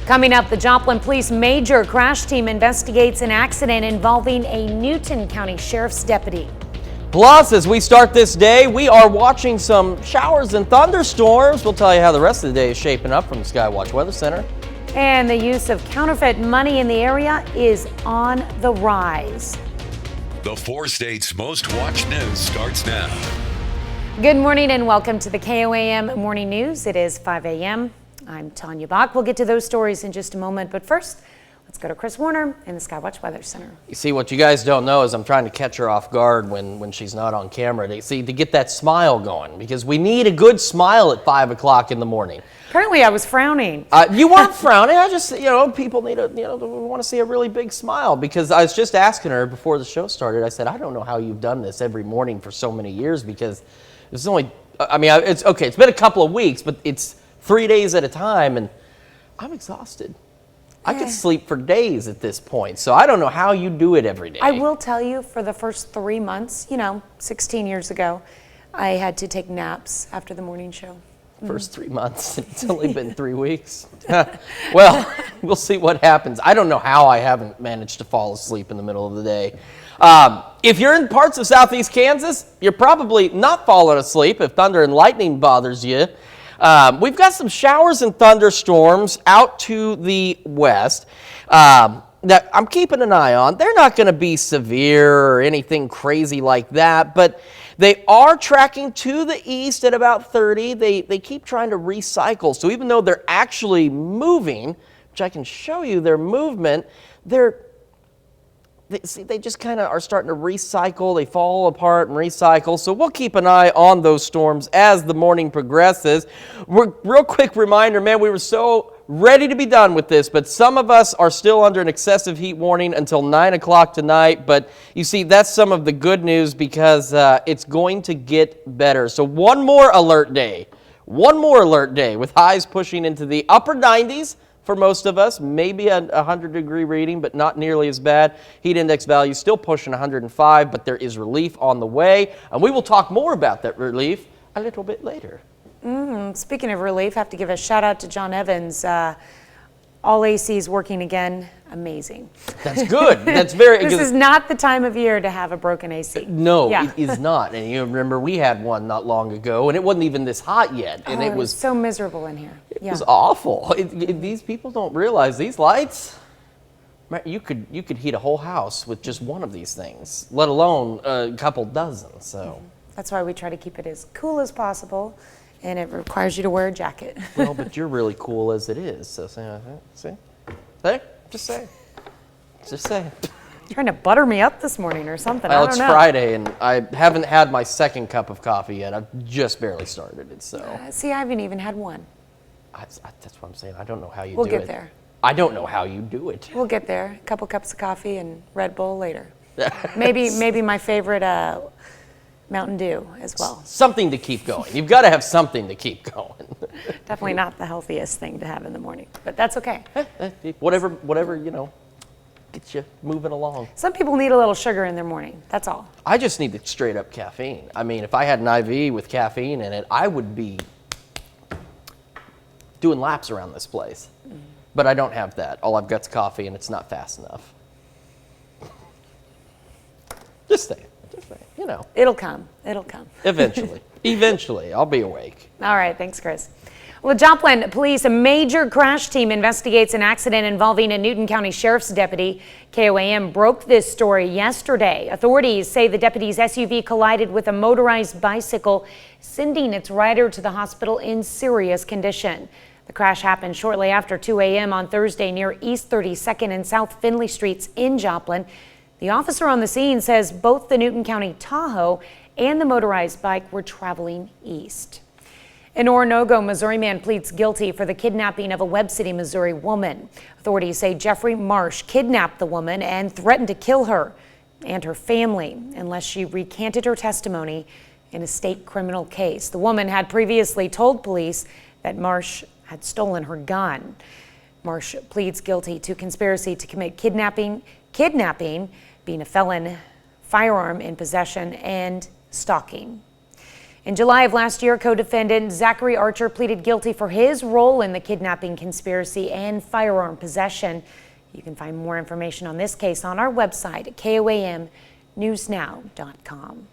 Coming up, the Joplin Police Major Crash Team investigates an accident involving a Newton County Sheriff's deputy. Plus, as we start this day, we are watching some showers and thunderstorms. We'll tell you how the rest of the day is shaping up from the Skywatch Weather Center. And the use of counterfeit money in the area is on the rise. The 4 states' most watched news starts now. Good morning and welcome to the KOAM Morning News. It is 5 a.m. I'm Tanya Bach. We'll get to those stories in just a moment, but first, let's go to Chris Warner in the Skywatch Weather Center. You see, what you guys don't know is I'm trying to catch her off guard when she's not on camera to get that smile going, because we need a good smile at 5 o'clock in the morning. Apparently, I was frowning. You weren't frowning. I just, people need want to see a really big smile, because I was just asking her before the show started. I said, I don't know how you've done this every morning for so many years, because it's only, it's okay. It's been a couple of weeks, but it's 3 days at a time, and I'm exhausted. I could sleep for days at this point, so I don't know how you do it every day. I will tell you, for the first 3 months, 16 years ago, I had to take naps after the morning show. First 3 months. It's only been 3 weeks. Well, we'll see what happens. I don't know how I haven't managed to fall asleep in the middle of the day. If you're in parts of southeast Kansas, you're probably not falling asleep if thunder and lightning bothers you. We've got some showers and thunderstorms out to the west that I'm keeping an eye on. They're not going to be severe or anything crazy like that, but they are tracking to the east at about 30. They keep trying to recycle. So even though they're actually moving, which I can show you their movement, they just kind of are starting to recycle. They fall apart and recycle. So we'll keep an eye on those storms as the morning progresses. Real quick reminder, man, we were so ready to be done with this, but some of us are still under an excessive heat warning until 9 o'clock tonight. But you see, that's some of the good news, because it's going to get better. So one more alert day with highs pushing into the upper 90s. For most of us, maybe a 100-degree reading, but not nearly as bad. Heat index value still pushing 105, but there is relief on the way. And we will talk more about that relief a little bit later. Speaking of relief, I have to give a shout out to John Evans. All ACs working again. Amazing. That's good. That's very good. This is not the time of year to have a broken AC. No, It is not. And you remember we had one not long ago, and it wasn't even this hot yet. And it was so miserable in here. It was awful. These people don't realize these lights. You could heat a whole house with just one of these things, let alone a couple dozen. So that's why we try to keep it as cool as possible, and it requires you to wear a jacket. Well, but you're really cool as it is. So see, just say. Trying to butter me up this morning or something. Well, I don't know. It's Friday, and I haven't had my second cup of coffee yet. I've just barely started it. So see, I haven't even had one. That's what I'm saying. I don't know how you We'll do it. get there. I don't know how you do it. We'll get there. A couple cups of coffee and Red Bull later. Maybe my favorite Mountain Dew as well. Something to keep going. You've got to have something to keep going. Definitely not the healthiest thing to have in the morning, but that's okay. Whatever, gets you moving along. Some people need a little sugar in their morning. That's all. I just need the straight up caffeine. I mean, if I had an IV with caffeine in it, I would be doing laps around this place. But I don't have that. All I've got's coffee, and it's not fast enough. Just saying. It'll come. Eventually, I'll be awake. All right, thanks, Chris. Well, Joplin Police, a major crash team investigates an accident involving a Newton County Sheriff's deputy. KOAM broke this story yesterday. Authorities say the deputy's SUV collided with a motorized bicycle, sending its rider to the hospital in serious condition. The crash happened shortly after 2 a.m. on Thursday near East 32nd and South Finley Streets in Joplin. The officer on the scene says both the Newton County Tahoe and the motorized bike were traveling east. An Oronogo, Missouri man pleads guilty for the kidnapping of a Webb City, Missouri woman. Authorities say Jeffrey Marsh kidnapped the woman and threatened to kill her and her family unless she recanted her testimony in a state criminal case. The woman had previously told police that Marsh had stolen her gun. Marsh pleads guilty to conspiracy to commit kidnapping, being a felon, firearm in possession, and stalking. In July of last year, co-defendant Zachary Archer pleaded guilty for his role in the kidnapping conspiracy and firearm possession. You can find more information on this case on our website at koamnewsnow.com.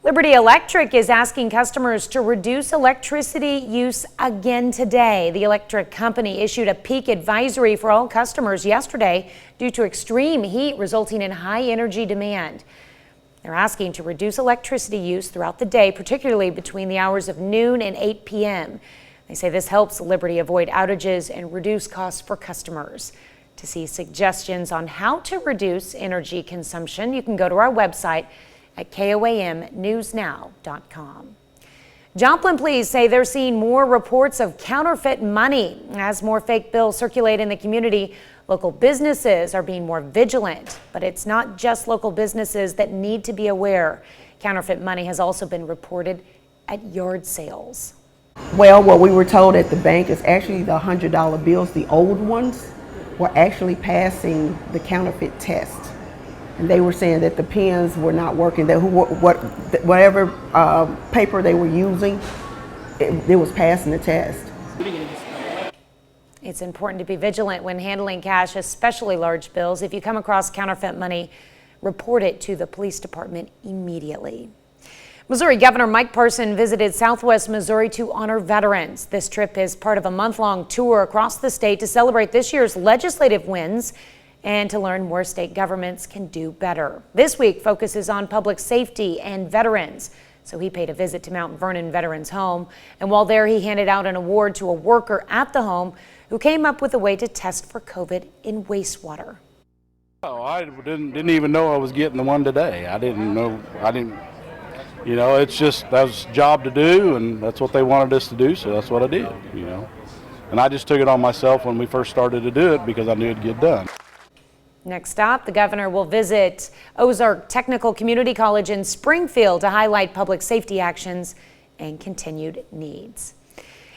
Liberty Electric is asking customers to reduce electricity use again today. The electric company issued a peak advisory for all customers yesterday due to extreme heat resulting in high energy demand. They're asking to reduce electricity use throughout the day, particularly between the hours of noon and 8 p.m. They say this helps Liberty avoid outages and reduce costs for customers. To see suggestions on how to reduce energy consumption, you can go to our website at koamnewsnow.com. Joplin police say they're seeing more reports of counterfeit money. As more fake bills circulate in the community, local businesses are being more vigilant. But it's not just local businesses that need to be aware. Counterfeit money has also been reported at yard sales. Well, what we were told at the bank is actually the $100 bills, the old ones, were actually passing the counterfeit test. And they were saying that the pens were not working, that whatever paper they were using, it was passing the test. It's important to be vigilant when handling cash, especially large bills. If you come across counterfeit money, report it to the police department immediately. Missouri Governor Mike Parson visited Southwest Missouri to honor veterans. This trip is part of a month-long tour across the state to celebrate this year's legislative wins and to learn more state governments can do better. This week focuses on public safety and veterans. So he paid a visit to Mount Vernon Veterans Home, and while there he handed out an award to a worker at the home who came up with a way to test for COVID in wastewater. Oh, I didn't even know I was getting the one today. It's just, that was a job to do, and that's what they wanted us to do, so that's what I did, And I just took it on myself when we first started to do it because I knew it'd get done. Next stop, the governor will visit Ozark Technical Community College in Springfield to highlight public safety actions and continued needs.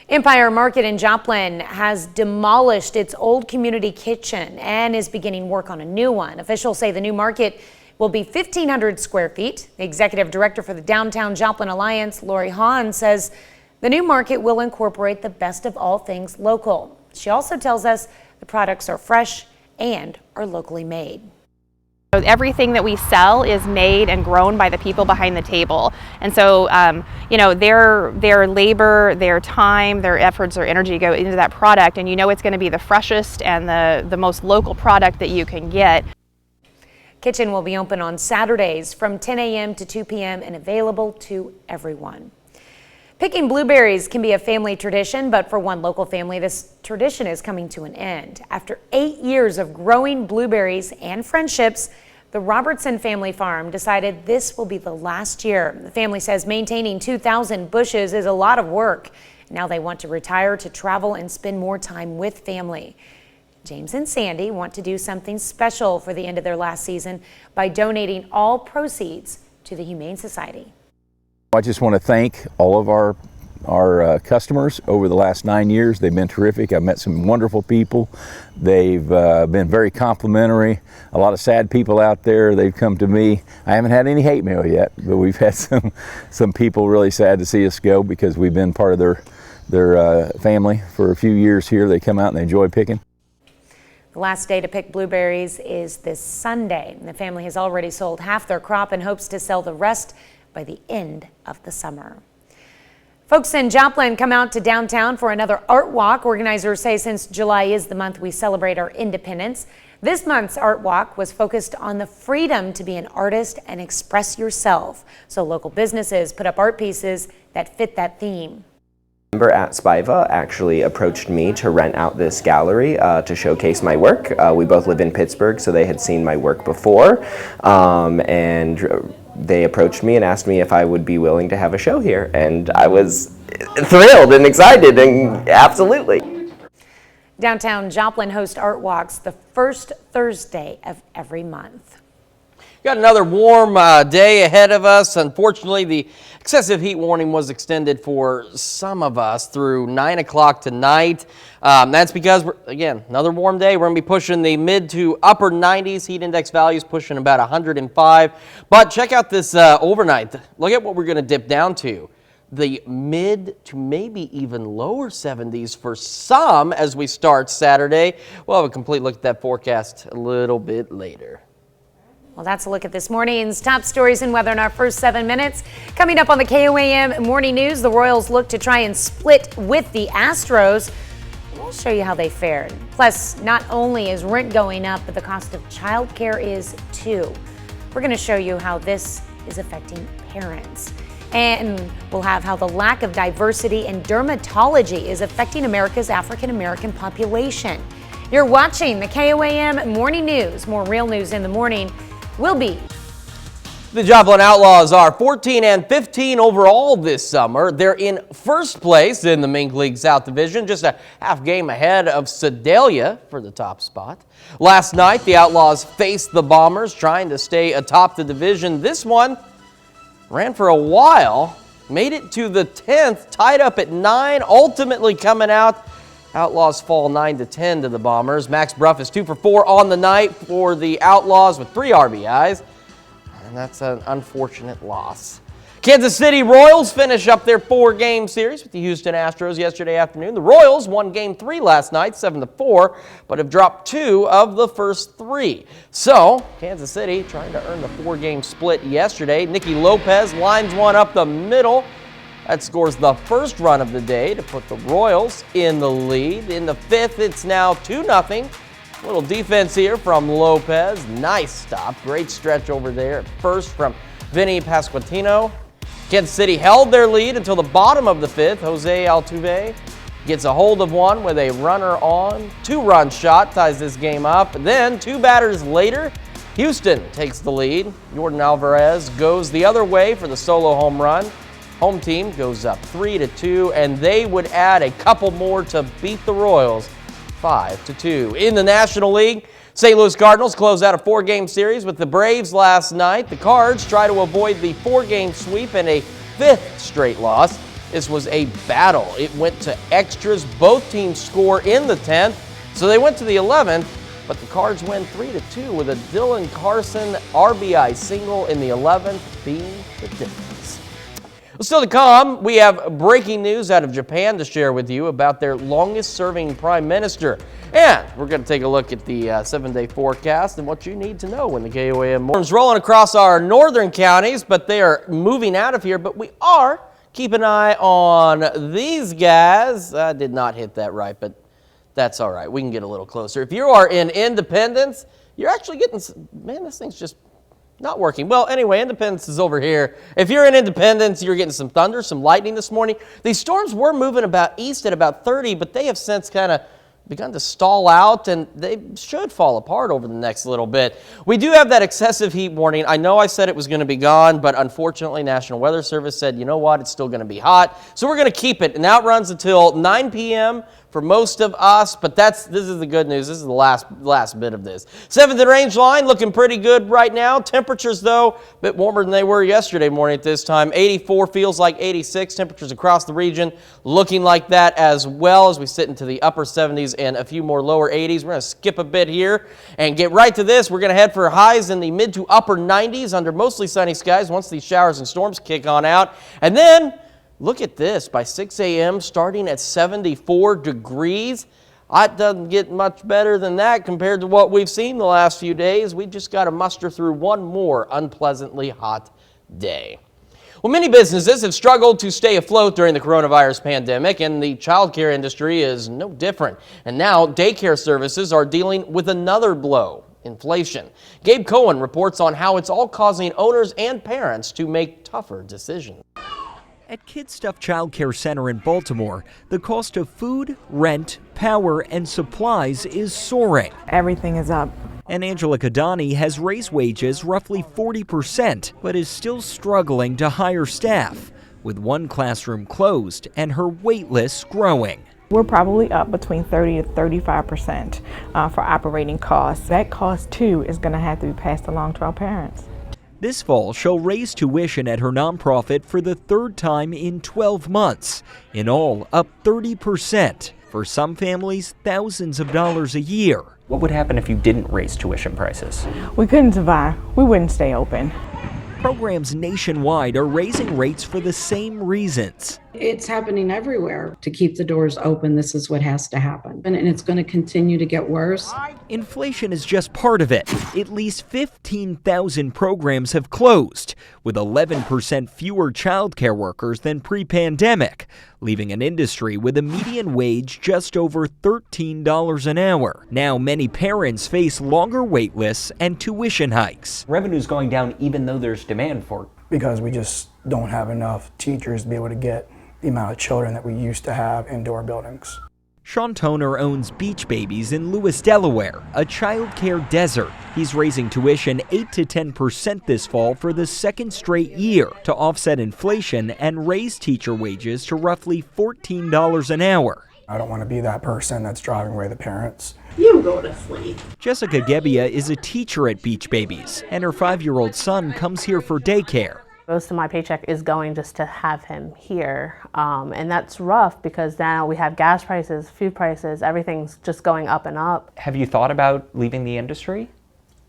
Empire Market in Joplin has demolished its old community kitchen and is beginning work on a new one. Officials say the new market will be 1,500 square feet. The executive director for the Downtown Joplin Alliance, Lori Hahn, says the new market will incorporate the best of all things local. She also tells us the products are fresh and are locally made. Everything that we sell is made and grown by the people behind the table. And so, their labor, their time, their efforts, their energy go into that product, and it's going to be the freshest and the most local product that you can get. Kitchen will be open on Saturdays from 10 a.m. to 2 p.m. and available to everyone. Picking blueberries can be a family tradition, but for one local family, this tradition is coming to an end. After 8 years of growing blueberries and friendships, the Robertson family farm decided this will be the last year. The family says maintaining 2,000 bushes is a lot of work. Now they want to retire to travel and spend more time with family. James and Sandy want to do something special for the end of their last season by donating all proceeds to the Humane Society. I just want to thank all of our customers over the last 9 years. They've been terrific. I've met some wonderful people. They've been very complimentary. A lot of sad people out there. They've come to me. I haven't had any hate mail yet, but we've had some people really sad to see us go because we've been part of their family for a few years here. They come out and they enjoy picking. The last day to pick blueberries is this Sunday. The family has already sold half their crop and hopes to sell the rest by the end of the summer. Folks in Joplin, come out to downtown for another art walk. Organizers say since July is the month we celebrate our independence, this month's art walk was focused on the freedom to be an artist and express yourself. So local businesses put up art pieces that fit that theme. A member at Spiva actually approached me to rent out this gallery to showcase my work. We both live in Pittsburgh, so they had seen my work before, and they approached me and asked me if I would be willing to have a show here, and I was thrilled and excited, and absolutely. Downtown Joplin hosts art walks the first Thursday of every month. Got another warm day ahead of us. Unfortunately, the excessive heat warning was extended for some of us through 9 o'clock tonight. That's because, again, another warm day. We're going to be pushing the mid to upper 90s. Heat index values pushing about 105. But check out this overnight. Look at what we're going to dip down to. the mid to maybe even lower 70s for some as we start Saturday. We'll have a complete look at that forecast a little bit later. Well, that's a look at this morning's top stories and weather in our first 7 minutes. Coming up on the KOAM Morning News, the Royals look to try and split with the Astros. We'll show you how they fared. Plus, not only is rent going up, but the cost of childcare is too. We're going to show you how this is affecting parents. And we'll have how the lack of diversity in dermatology is affecting America's African American population. You're watching the KOAM Morning News. More real news in the morning will be. The Joplin Outlaws are 14-15 overall this summer. They're in first place in the Mink League South Division, just a half game ahead of Sedalia for the top spot. Last night, the Outlaws faced the Bombers, trying to stay atop the division. This one ran for a while, made it to the 10th, tied up at 9, ultimately coming out. Outlaws fall 9-10 to the Bombers. Max Bruff is 2 for 4 on the night for the Outlaws with 3 RBIs. And that's an unfortunate loss. Kansas City Royals finish up their 4-game series with the Houston Astros yesterday afternoon. The Royals won Game 3 last night, 7-4, but have dropped 2 of the first 3. So, Kansas City trying to earn the 4-game split yesterday. Nicky Lopez lines one up the middle. That scores the first run of the day to put the Royals in the lead. In the 5th, it's now 2-0. Little defense here from Lopez. Nice stop. Great stretch over there. First from Vinny Pasquantino. Kansas City held their lead until the bottom of the 5th. Jose Altuve gets a hold of one with a runner on. 2-run shot ties this game up. And then 2 batters later, Houston takes the lead. Jordan Alvarez goes the other way for the solo home run. Home team goes up 3-2, and they would add a couple more to beat the Royals 5-2. In the National League, St. Louis Cardinals close out a 4-game series with the Braves last night. The Cards try to avoid the 4-game sweep and a 5th straight loss. This was a battle. It went to extras. Both teams score in the 10th, so they went to the 11th, but the Cards win 3-2 with a Dylan Carson RBI single in the 11th being the difference. Still to come, we have breaking news out of Japan to share with you about their longest-serving prime minister. And we're going to take a look at the 7-day forecast and what you need to know when the KOAM storms rolling across our northern counties, but they are moving out of here. But we are keeping an eye on these guys. I did not hit that right, but that's all right. We can get a little closer. If you are in Independence, you're actually getting, man, this thing's just not working. Well, anyway, Independence is over here. If you're in Independence, you're getting some thunder, some lightning this morning. These storms were moving about east at about 30, but they have since kind of begun to stall out, and they should fall apart over the next little bit. We do have that excessive heat warning. I know I said it was going to be gone, but unfortunately, National Weather Service said, you know what, it's still going to be hot. So we're going to keep it, and that runs until 9 p.m. for most of us, but this is the good news. This is the last bit of this. 7th range line looking pretty good right now. Temperatures, though, a bit warmer than they were yesterday morning at this time. 84 feels like 86. Temperatures across the region looking like that as well as we sit into the upper 70s and a few more lower 80s. We're going to skip a bit here and get right to this. We're going to head for highs in the mid to upper 90s under mostly sunny skies once these showers and storms kick on out. And then look at this, by 6 a.m. starting at 74 degrees. It doesn't get much better than that compared to what we've seen the last few days. We just got to muster through one more unpleasantly hot day. Well, many businesses have struggled to stay afloat during the coronavirus pandemic, and the childcare industry is no different. And now daycare services are dealing with another blow: inflation. Gabe Cohen reports on how it's all causing owners and parents to make tougher decisions. At Kid Stuff Child Care Center in Baltimore, the cost of food, rent, power, and supplies is soaring. Everything is up. And Angela Kadani has raised wages roughly 40%, but is still struggling to hire staff, with one classroom closed and her wait list growing. We're probably up between 30 to 35% for operating costs. That cost, too, is going to have to be passed along to our parents. This fall, she'll raise tuition at her nonprofit for the 3rd time in 12 months. In all, up 30%. For some families, thousands of dollars a year. What would happen if you didn't raise tuition prices? We couldn't survive. We wouldn't stay open. Programs nationwide are raising rates for the same reasons. It's happening everywhere. To keep the doors open, this is what has to happen. And it's going to continue to get worse. Inflation is just part of it. At least 15,000 programs have closed, with 11% fewer childcare workers than pre-pandemic, leaving an industry with a median wage just over $13 an hour. Now, many parents face longer wait lists and tuition hikes. Revenue's going down even though there's demand for it. Because we just don't have enough teachers to be able to get the amount of children that we used to have indoor buildings. Sean Toner owns Beach Babies in Lewis, Delaware, a childcare desert. He's raising tuition 8 to 10% this fall for the second straight year to offset inflation and raise teacher wages to roughly $14 an hour. I don't want to be that person that's driving away the parents. You go to sleep. Jessica Gebbia is a teacher at Beach Babies, and her 5-year-old son comes here for daycare. Most of my paycheck is going just to have him here, and that's rough because now we have gas prices, food prices, everything's just going up and up. Have you thought about leaving the industry?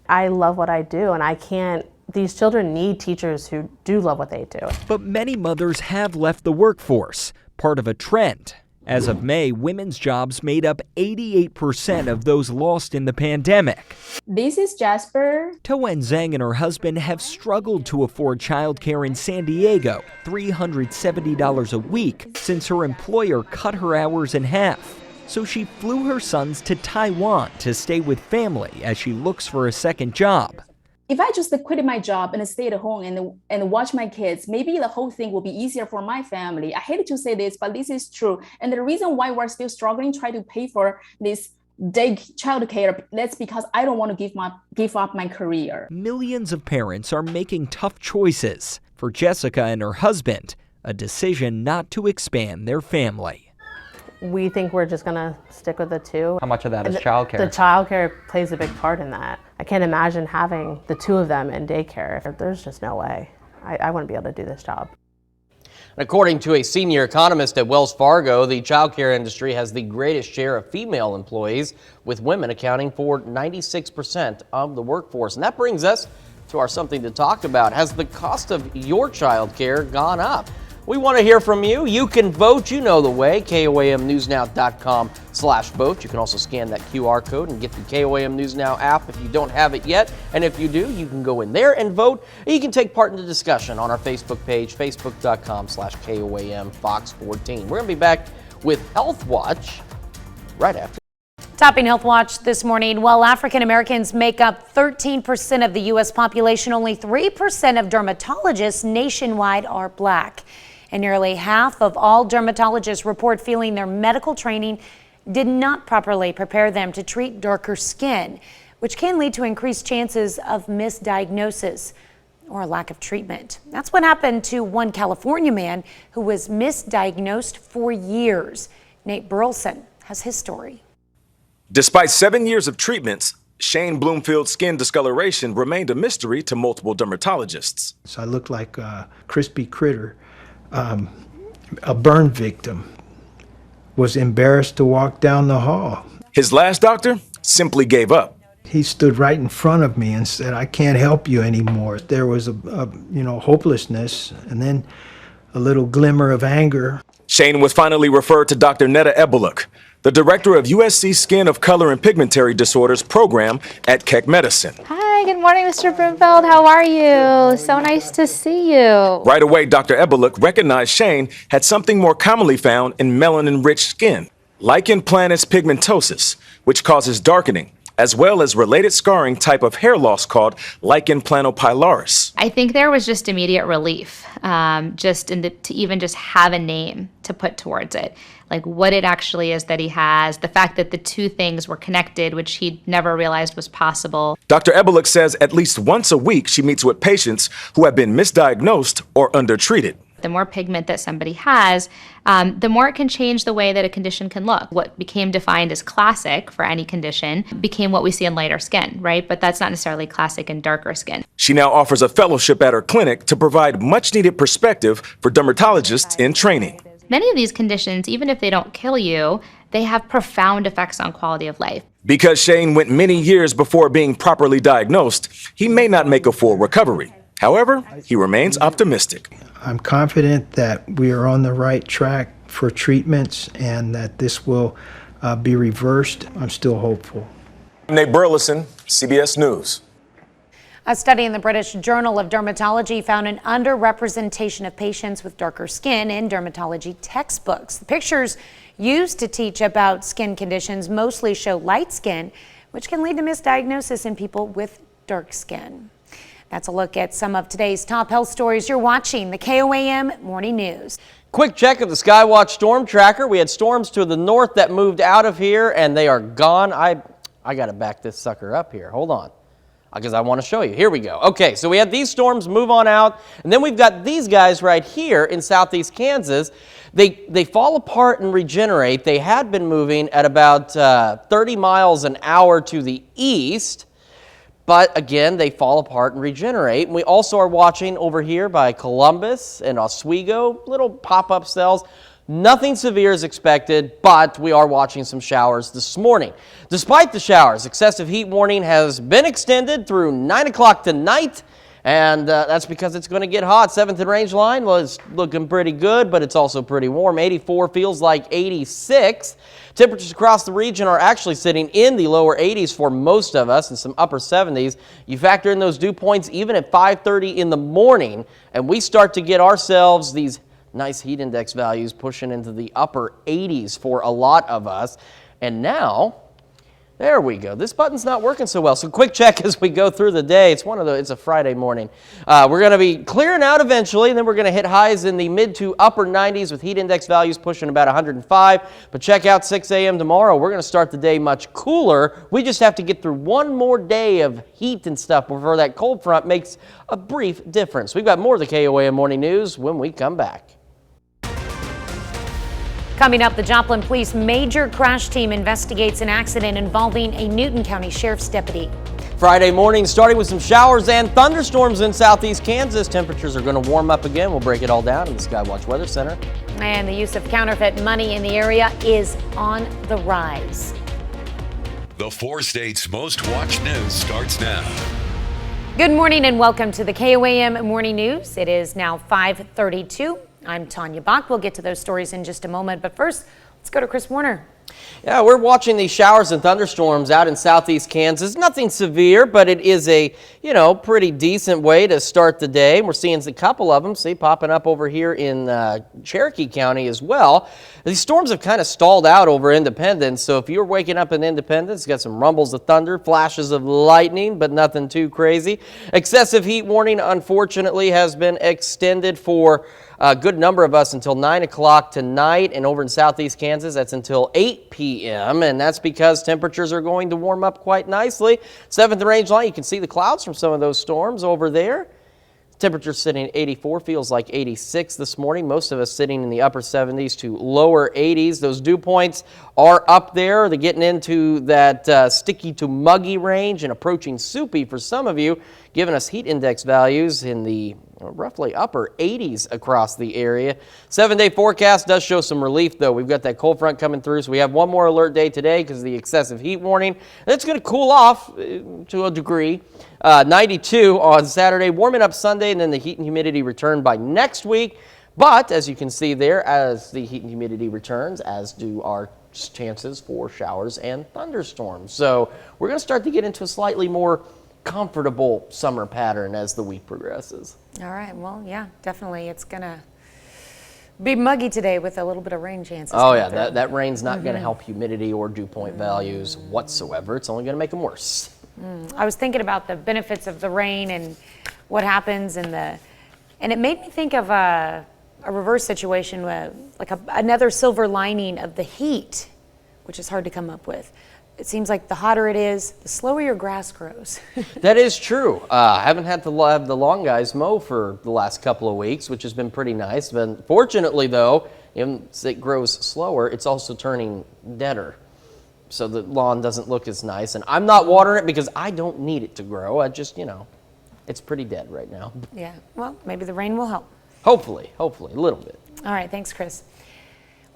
I love what I do, and I can't. These children need teachers who do love what they do. But many mothers have left the workforce, part of a trend. As of May, women's jobs made up 88% of those lost in the pandemic. This is Jasper. Toen Zhang and her husband have struggled to afford childcare in San Diego, $370 a week, since her employer cut her hours in half. So she flew her sons to Taiwan to stay with family as she looks for a second job. If I just quit my job and stay at home and watch my kids, maybe the whole thing will be easier for my family. I hate to say this, but this is true. And the reason why we're still struggling, try to pay for this day childcare, that's because I don't want to give up my career. Millions of parents are making tough choices. For Jessica and her husband, a decision not to expand their family. We think we're just gonna stick with the two. How much of that is childcare? The childcare plays a big part in that. I can't imagine having the two of them in daycare. There's just no way. I wouldn't be able to do this job. According to a senior economist at Wells Fargo, the childcare industry has the greatest share of female employees, with women accounting for 96% of the workforce. And that brings us to our something to talk about. Has the cost of your childcare gone up? We want to hear from you. You can vote. You know the way. KOAMNewsNow.com/vote. You can also scan that QR code and get the KOAM News Now app if you don't have it yet. And if you do, you can go in there and vote. You can take part in the discussion on our Facebook page, facebook.com/KOAM Fox 14. We're going to be back with Healthwatch right after. Topping Healthwatch this morning, while African Americans make up 13% of the U.S. population, only 3% of dermatologists nationwide are black. And nearly half of all dermatologists report feeling their medical training did not properly prepare them to treat darker skin, which can lead to increased chances of misdiagnosis or a lack of treatment. That's what happened to one California man who was misdiagnosed for years. Nate Burleson has his story. Despite 7 years of treatments, Shane Bloomfield's skin discoloration remained a mystery to multiple dermatologists. So I looked like a crispy critter. A burn victim, was embarrassed to walk down the hall. His last doctor simply gave up. He stood right in front of me and said, "I can't help you anymore." There was a hopelessness and then a little glimmer of anger. Shane was finally referred to Dr. Netta Ebeluk, the director of USC Skin of Color and Pigmentary Disorders program at Keck Medicine. Hi, good morning, Mr. Broomfield. How are you? So nice to see you. Right away, Dr. Ebeluk recognized Shane had something more commonly found in melanin-rich skin, lichen planus pigmentosus, which causes darkening, as well as related scarring type of hair loss called lichen planopilaris. I think there was just immediate relief, to even just have a name to put towards it. Like what it actually is that he has, the fact that the two things were connected, which he never realized was possible. Dr. Ebeluk says at least once a week she meets with patients who have been misdiagnosed or undertreated. The more pigment that somebody has, the more it can change the way that a condition can look. What became defined as classic for any condition became what we see in lighter skin, right? But that's not necessarily classic in darker skin. She now offers a fellowship at her clinic to provide much-needed perspective for dermatologists in training. Many of these conditions, even if they don't kill you, they have profound effects on quality of life. Because Shane went many years before being properly diagnosed, he may not make a full recovery. However, he remains optimistic. I'm confident that we are on the right track for treatments and that this will be reversed. I'm still hopeful. Nate Burleson, CBS News. A study in the British Journal of Dermatology found an underrepresentation of patients with darker skin in dermatology textbooks. The pictures used to teach about skin conditions mostly show light skin, which can lead to misdiagnosis in people with dark skin. That's a look at some of today's top health stories. You're watching the KOAM Morning News. Quick check of the Skywatch storm tracker. We had storms to the north that moved out of here, and they are gone. I got to back this sucker up here. Hold on, because I want to show you. Here we go. Okay, so we had these storms move on out, and then we've got these guys right here in southeast Kansas. They fall apart and regenerate. They had been moving at about 30 miles an hour to the east, but again, they fall apart and regenerate. And we also are watching over here by Columbus and Oswego, little pop-up cells. Nothing severe is expected, but we are watching some showers this morning. Despite the showers, excessive heat warning has been extended through 9 o'clock tonight, and that's because it's going to get hot. 7th and range line was looking pretty good, but it's also pretty warm. 84 feels like 86. Temperatures across the region are actually sitting in the lower 80s for most of us and some upper 70s. You factor in those dew points even at 5:30 in the morning, and we start to get ourselves these nice heat index values pushing into the upper 80s for a lot of us. And now, there we go. This button's not working so well. So quick check as we go through the day. It's a Friday morning. We're going to be clearing out eventually, and then we're going to hit highs in the mid to upper 90s with heat index values pushing about 105. But check out 6 a.m. tomorrow. We're going to start the day much cooler. We just have to get through one more day of heat and stuff before that cold front makes a brief difference. We've got more of the KOAM Morning News when we come back. Coming up, the Joplin Police major crash team investigates an accident involving a Newton County Sheriff's deputy. Friday morning starting with some showers and thunderstorms in southeast Kansas. Temperatures are going to warm up again. We'll break it all down in the Skywatch Weather Center. And the use of counterfeit money in the area is on the rise. The 4 states' most watched news starts now. Good morning and welcome to the KOAM Morning News. It is now 5:32. I'm Tanya Bach. We'll get to those stories in just a moment, but first, let's go to Chris Warner. Yeah, we're watching these showers and thunderstorms out in southeast Kansas. Nothing severe, but it is a, pretty decent way to start the day. We're seeing a couple of them, popping up over here in Cherokee County as well. These storms have kind of stalled out over Independence, so if you're waking up in Independence, got some rumbles of thunder, flashes of lightning, but nothing too crazy. Excessive heat warning, unfortunately, has been extended for a good number of us until 9 o'clock tonight, and over in southeast Kansas, that's until 8 p.m., and that's because temperatures are going to warm up quite nicely. 7th range line, you can see the clouds from some of those storms over there. Temperature sitting at 84, feels like 86 this morning. Most of us sitting in the upper 70s to lower 80s. Those dew points are up there. They're getting into that sticky to muggy range and approaching soupy for some of you, giving us heat index values in the roughly upper 80s across the area. 7-day forecast does show some relief, though. We've got that cold front coming through, so we have one more alert day today because of the excessive heat warning. And it's going to cool off to a degree. 92 on Saturday, warming up Sunday, and then the heat and humidity return by next week. But as you can see there, as the heat and humidity returns, as do our chances for showers and thunderstorms. So we're going to start to get into a slightly more comfortable summer pattern as the week progresses. All right, well, yeah, definitely. It's going to be muggy today with a little bit of rain chances. Oh, yeah, that rain's not going to help humidity or dew point values whatsoever. It's only going to make them worse. I was thinking about the benefits of the rain and what happens, and it made me think of a reverse situation, like another silver lining of the heat, which is hard to come up with. It seems like the hotter it is, the slower your grass grows. That is true. I haven't had to have the lawn guys mow for the last couple of weeks, which has been pretty nice. But fortunately, though, as it grows slower, it's also turning deader. So the lawn doesn't look as nice. And I'm not watering it because I don't need it to grow. I just, it's pretty dead right now. Yeah, well, maybe the rain will help. Hopefully, a little bit. All right, thanks, Chris.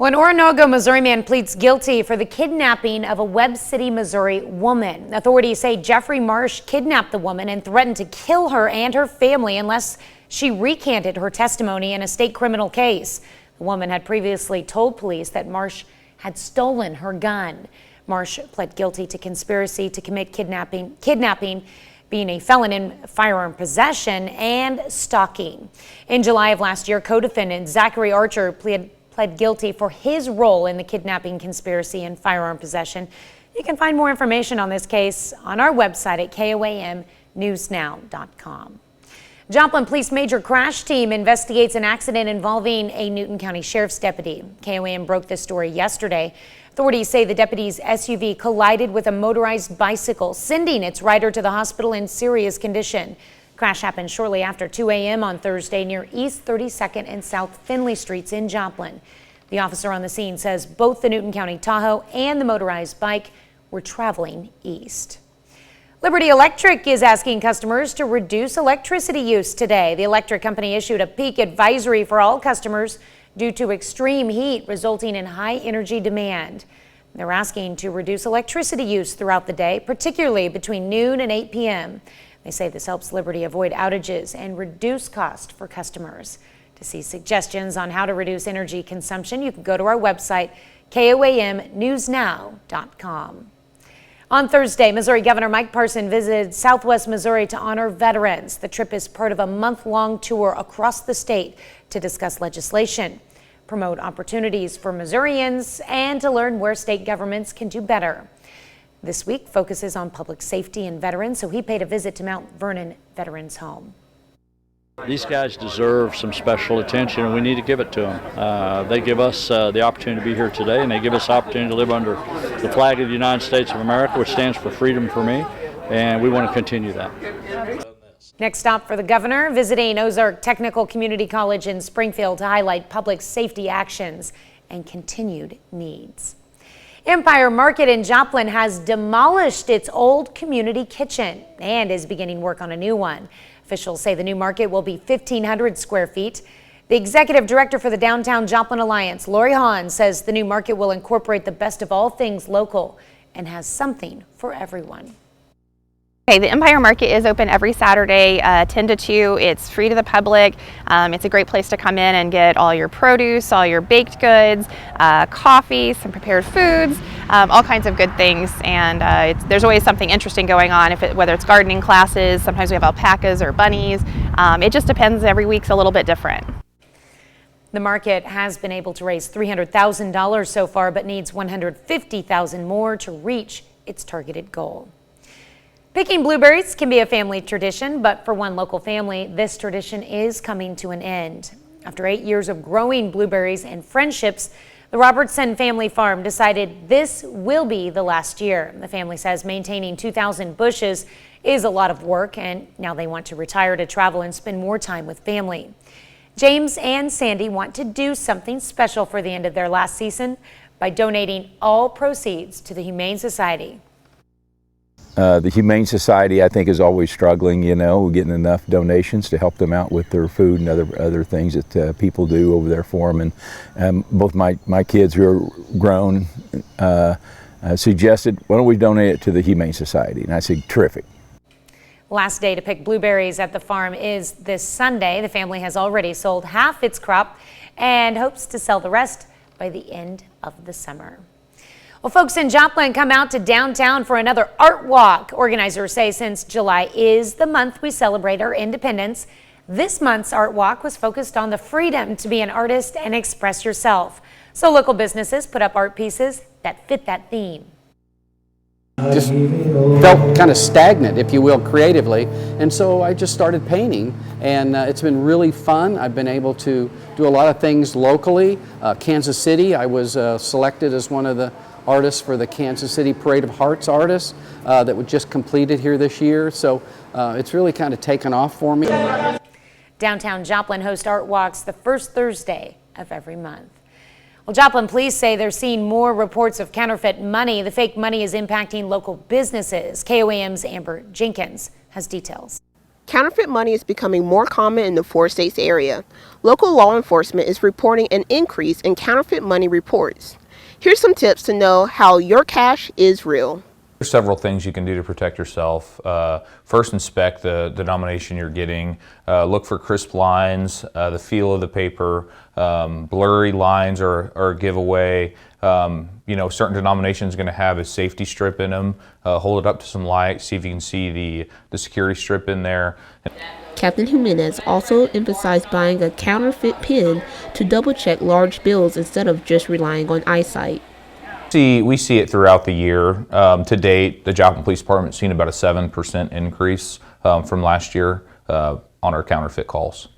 Well, an Oronogo, Missouri man pleads guilty for the kidnapping of a Webb City, Missouri woman. Authorities say Jeffrey Marsh kidnapped the woman and threatened to kill her and her family unless she recanted her testimony in a state criminal case. The woman had previously told police that Marsh had stolen her gun. Marsh pled guilty to conspiracy to commit kidnapping, being a felon in firearm possession, and stalking. In July of last year, co-defendant Zachary Archer pled guilty for his role in the kidnapping conspiracy and firearm possession. You can find more information on this case on our website at koamnewsnow.com. Joplin Police Major Crash Team investigates an accident involving a Newton County Sheriff's deputy. KOAM broke this story yesterday. Authorities say the deputy's SUV collided with a motorized bicycle, sending its rider to the hospital in serious condition. Crash happened shortly after 2 a.m. on Thursday near East 32nd and South Finley Streets in Joplin. The officer on the scene says both the Newton County Tahoe and the motorized bike were traveling east. Liberty Electric is asking customers to reduce electricity use today. The electric company issued a peak advisory for all customers due to extreme heat resulting in high energy demand. They're asking to reduce electricity use throughout the day, particularly between noon and 8 p.m. They say this helps Liberty avoid outages and reduce cost for customers. To see suggestions on how to reduce energy consumption, you can go to our website, koamnewsnow.com. On Thursday, Missouri Governor Mike Parson visited Southwest Missouri to honor veterans. The trip is part of a month-long tour across the state to discuss legislation, promote opportunities for Missourians, and to learn where state governments can do better. This week focuses on public safety and veterans, so he paid a visit to Mount Vernon Veterans Home. These guys deserve some special attention, and we need to give it to them. They give us the opportunity to be here today, and they give us the opportunity to live under the flag of the United States of America, which stands for freedom for me, and we want to continue that. Next stop for the governor, visiting Ozark Technical Community College in Springfield to highlight public safety actions and continued needs. Empire Market in Joplin has demolished its old community kitchen and is beginning work on a new one. Officials say the new market will be 1,500 square feet. The executive director for the Downtown Joplin Alliance, Lori Hahn, says the new market will incorporate the best of all things local and has something for everyone. Okay, the Empire Market is open every Saturday, 10 to 2. It's free to the public. It's a great place to come in and get all your produce, all your baked goods, coffee, some prepared foods, all kinds of good things. And there's always something interesting going on, whether it's gardening classes, sometimes we have alpacas or bunnies. It just depends. Every week's a little bit different. The market has been able to raise $300,000 so far, but needs $150,000 more to reach its targeted goal. Picking blueberries can be a family tradition, but for one local family, this tradition is coming to an end. After 8 years of growing blueberries and friendships, the Robertson family farm decided this will be the last year. The family says maintaining 2,000 bushes is a lot of work, and now they want to retire to travel and spend more time with family. James and Sandy want to do something special for the end of their last season by donating all proceeds to the Humane Society. The Humane Society, I think, is always struggling, getting enough donations to help them out with their food and other things that people do over there for them. And both my kids who are grown suggested, why don't we donate it to the Humane Society? And I said, terrific. Last day to pick blueberries at the farm is this Sunday. The family has already sold half its crop and hopes to sell the rest by the end of the summer. Well, folks in Joplin, come out to downtown for another art walk. Organizers say since July is the month we celebrate our independence, this month's art walk was focused on the freedom to be an artist and express yourself. So local businesses put up art pieces that fit that theme. Just felt kind of stagnant, if you will, creatively, and so I just started painting, and it's been really fun. I've been able to do a lot of things locally. Kansas City, I was selected as one of the artists for the Kansas City Parade of Hearts artists that was just completed here this year, so it's really kind of taken off for me. Downtown Joplin hosts art walks the first Thursday of every month. Well, Joplin police say they're seeing more reports of counterfeit money. The fake money is impacting local businesses. KOAM's Amber Jenkins has details. Counterfeit money is becoming more common in the 4 states area. Local law enforcement is reporting an increase in counterfeit money reports. Here's some tips to know how your cash is real. There's several things you can do to protect yourself. First, inspect the denomination you're getting. Look for crisp lines, the feel of the paper. Blurry lines are a giveaway. Certain denominations going to have a safety strip in them. Hold it up to some light, see if you can see the security strip in there. Captain Jimenez also emphasized buying a counterfeit pen to double-check large bills instead of just relying on eyesight. We see it throughout the year. To date, the Joplin Police Department has seen about a 7% increase from last year on our counterfeit calls.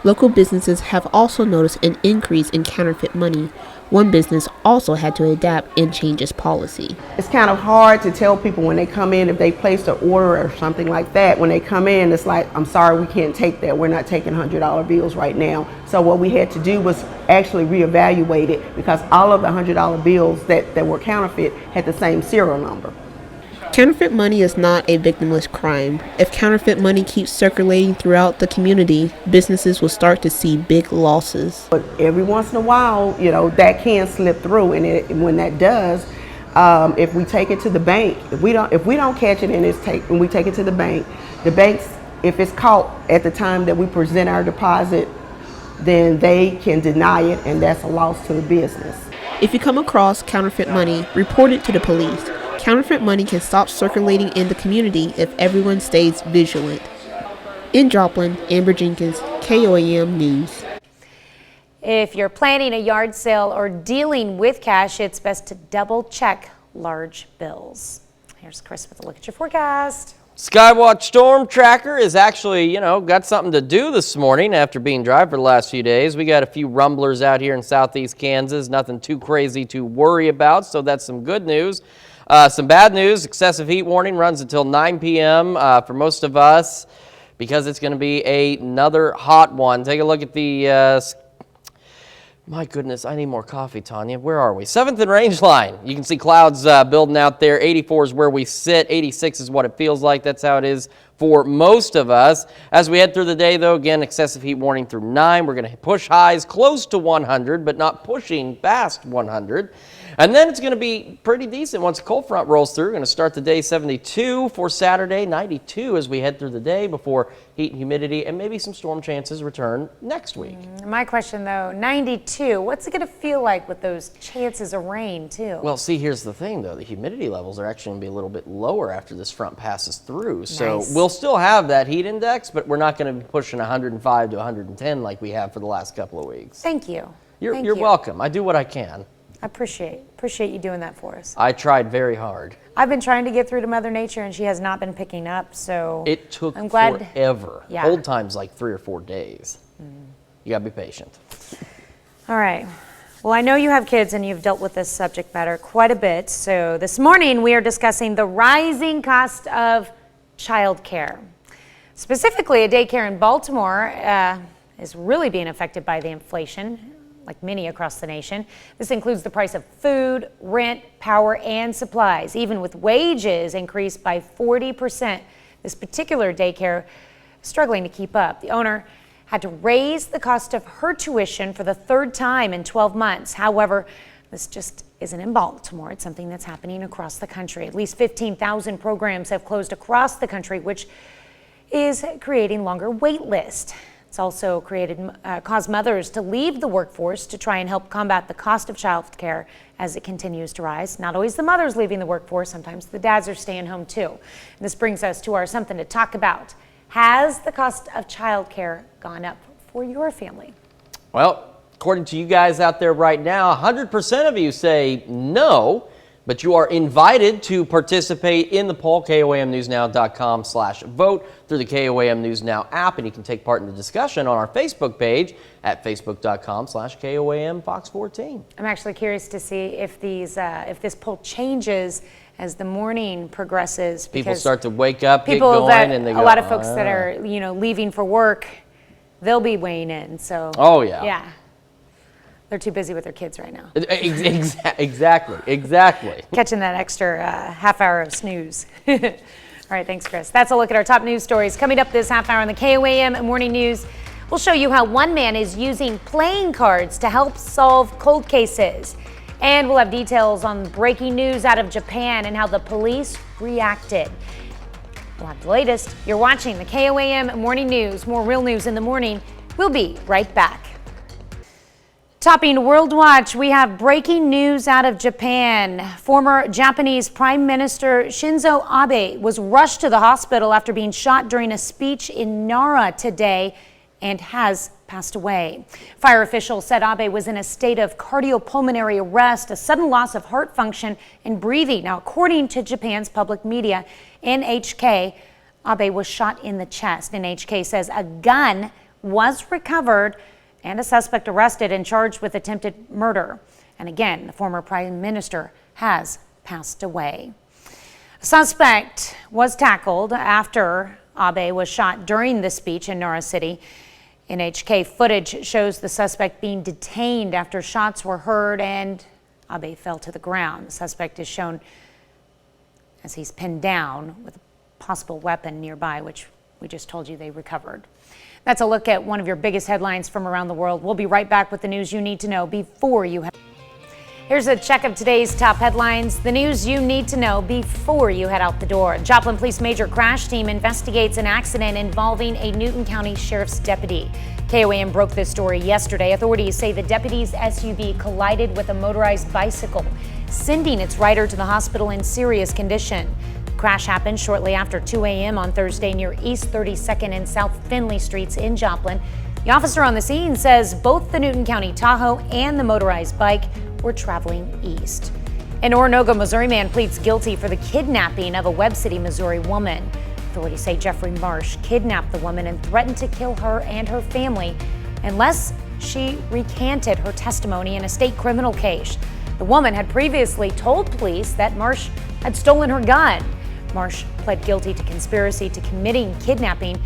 Local businesses have also noticed an increase in counterfeit money. One business also had to adapt and change its policy. It's kind of hard to tell people when they come in, if they placed an order or something like that, when they come in, it's like, I'm sorry, we can't take that. We're not taking $100 bills right now. So what we had to do was actually reevaluate it, because all of the $100 bills that were counterfeit had the same serial number. Counterfeit money is not a victimless crime. If counterfeit money keeps circulating throughout the community, businesses will start to see big losses. But every once in a while, that can slip through, and when that does, if we take it to the bank, if we don't catch it when we take it to the banks, if it's caught at the time that we present our deposit, then they can deny it, and that's a loss to the business. If you come across counterfeit money, report it to the police. Counterfeit money can stop circulating in the community if everyone stays vigilant. In Joplin, Amber Jenkins, KOAM News. If you're planning a yard sale or dealing with cash, it's best to double check large bills. Here's Chris with a look at your forecast. Skywatch storm tracker is actually, got something to do this morning after being dry for the last few days. We got a few rumblers out here in southeast Kansas, nothing too crazy to worry about, so that's some good news. Some bad news, excessive heat warning runs until 9 p.m. For most of us, because it's going to be another hot one. Take a look at the, my goodness, I need more coffee, Tanya. Where are we? 7th and Range line. You can see clouds building out there. 84 is where we sit. 86 is what it feels like. That's how it is for most of us. As we head through the day, though, again, excessive heat warning through 9. We're going to push highs close to 100, but not pushing past 100. And then it's going to be pretty decent once a cold front rolls through. We're going to start the day 72 for Saturday, 92 as we head through the day before heat and humidity and maybe some storm chances return next week. My question, though, 92, what's it going to feel like with those chances of rain, too? Well, see, here's the thing, though. The humidity levels are actually going to be a little bit lower after this front passes through. So Nice. We'll still have that heat index, but we're not going to be pushing 105 to 110 like we have for the last couple of weeks. Thank you. You're welcome. I do what I can. I appreciate you doing that for us. I tried very hard. I've been trying to get through to Mother Nature, and she has not been picking up, so It took I'm glad. forever. Yeah. Hold time's like 3 or 4 days. You got to be patient. All right. Well, I know you have kids and you've dealt with this subject matter quite a bit. So this morning we are discussing the rising cost of childcare. Specifically, a daycare in Baltimore is really being affected by the inflation, like many across the nation. This includes the price of food, rent, power, and supplies. Even with wages increased by 40%, this particular daycare is struggling to keep up. The owner had to raise the cost of her tuition for the 3rd time in 12 months. However, this just isn't in Baltimore. It's something that's happening across the country. At least 15,000 programs have closed across the country, which is creating longer wait lists. It's also caused mothers to leave the workforce to try and help combat the cost of child care as it continues to rise. Not always the mothers leaving the workforce, sometimes the dads are staying home too. And this brings us to our something to talk about. Has the cost of child care gone up for your family? Well, according to you guys out there right now, 100% of you say no, but you are invited to participate in the poll, KOAMNewsNow.com/vote through the KOAM News Now app, and you can take part in the discussion on our Facebook page at Facebook.com/KOAM Fox 14. I'm actually curious to see if this poll changes as the morning progresses. People start to wake up, get going, and they go, a lot of folks that are leaving for work, they'll be weighing in. So oh yeah, yeah. They're too busy with their kids right now. Exactly. Catching that extra half hour of snooze. All All right, thanks, Chris. That's a look at our top news stories. Coming up this half hour on the KOAM Morning News, we'll show you how one man is using playing cards to help solve cold cases. And we'll have details on breaking news out of Japan and how the police reacted. We'll have the latest. You're watching the KOAM Morning News. More real news in the morning. We'll be right back. Topping World Watch, we have breaking news out of Japan. Former Japanese Prime Minister Shinzo Abe was rushed to the hospital after being shot during a speech in Nara today and has passed away. Fire officials said Abe was in a state of cardiopulmonary arrest, a sudden loss of heart function and breathing. Now, according to Japan's public media, NHK, Abe was shot in the chest. NHK says a gun was recovered and a suspect arrested and charged with attempted murder. And again, the former prime minister has passed away. A suspect was tackled after Abe was shot during the speech in Nara City. NHK footage shows the suspect being detained after shots were heard and Abe fell to the ground. The suspect is shown as he's pinned down with a possible weapon nearby, which we just told you they recovered. That's a look at one of your biggest headlines from around the world. We'll be right back with the news you need to know before you head. Here's a check of today's top headlines, the news you need to know before you head out the door. Joplin Police Major Crash Team investigates an accident involving a Newton County Sheriff's deputy. KOAM broke this story yesterday. Authorities say the deputy's SUV collided with a motorized bicycle, sending its rider to the hospital in serious condition. Crash happened shortly after 2 a.m. on Thursday near East 32nd and South Finley Streets in Joplin. The officer on the scene says both the Newton County Tahoe and the motorized bike were traveling east. An Oronogo, Missouri man pleads guilty for the kidnapping of a Webb City, Missouri woman. Authorities say Jeffrey Marsh kidnapped the woman and threatened to kill her and her family unless she recanted her testimony in a state criminal case. The woman had previously told police that Marsh had stolen her gun. Marsh pled guilty to conspiracy to committing kidnapping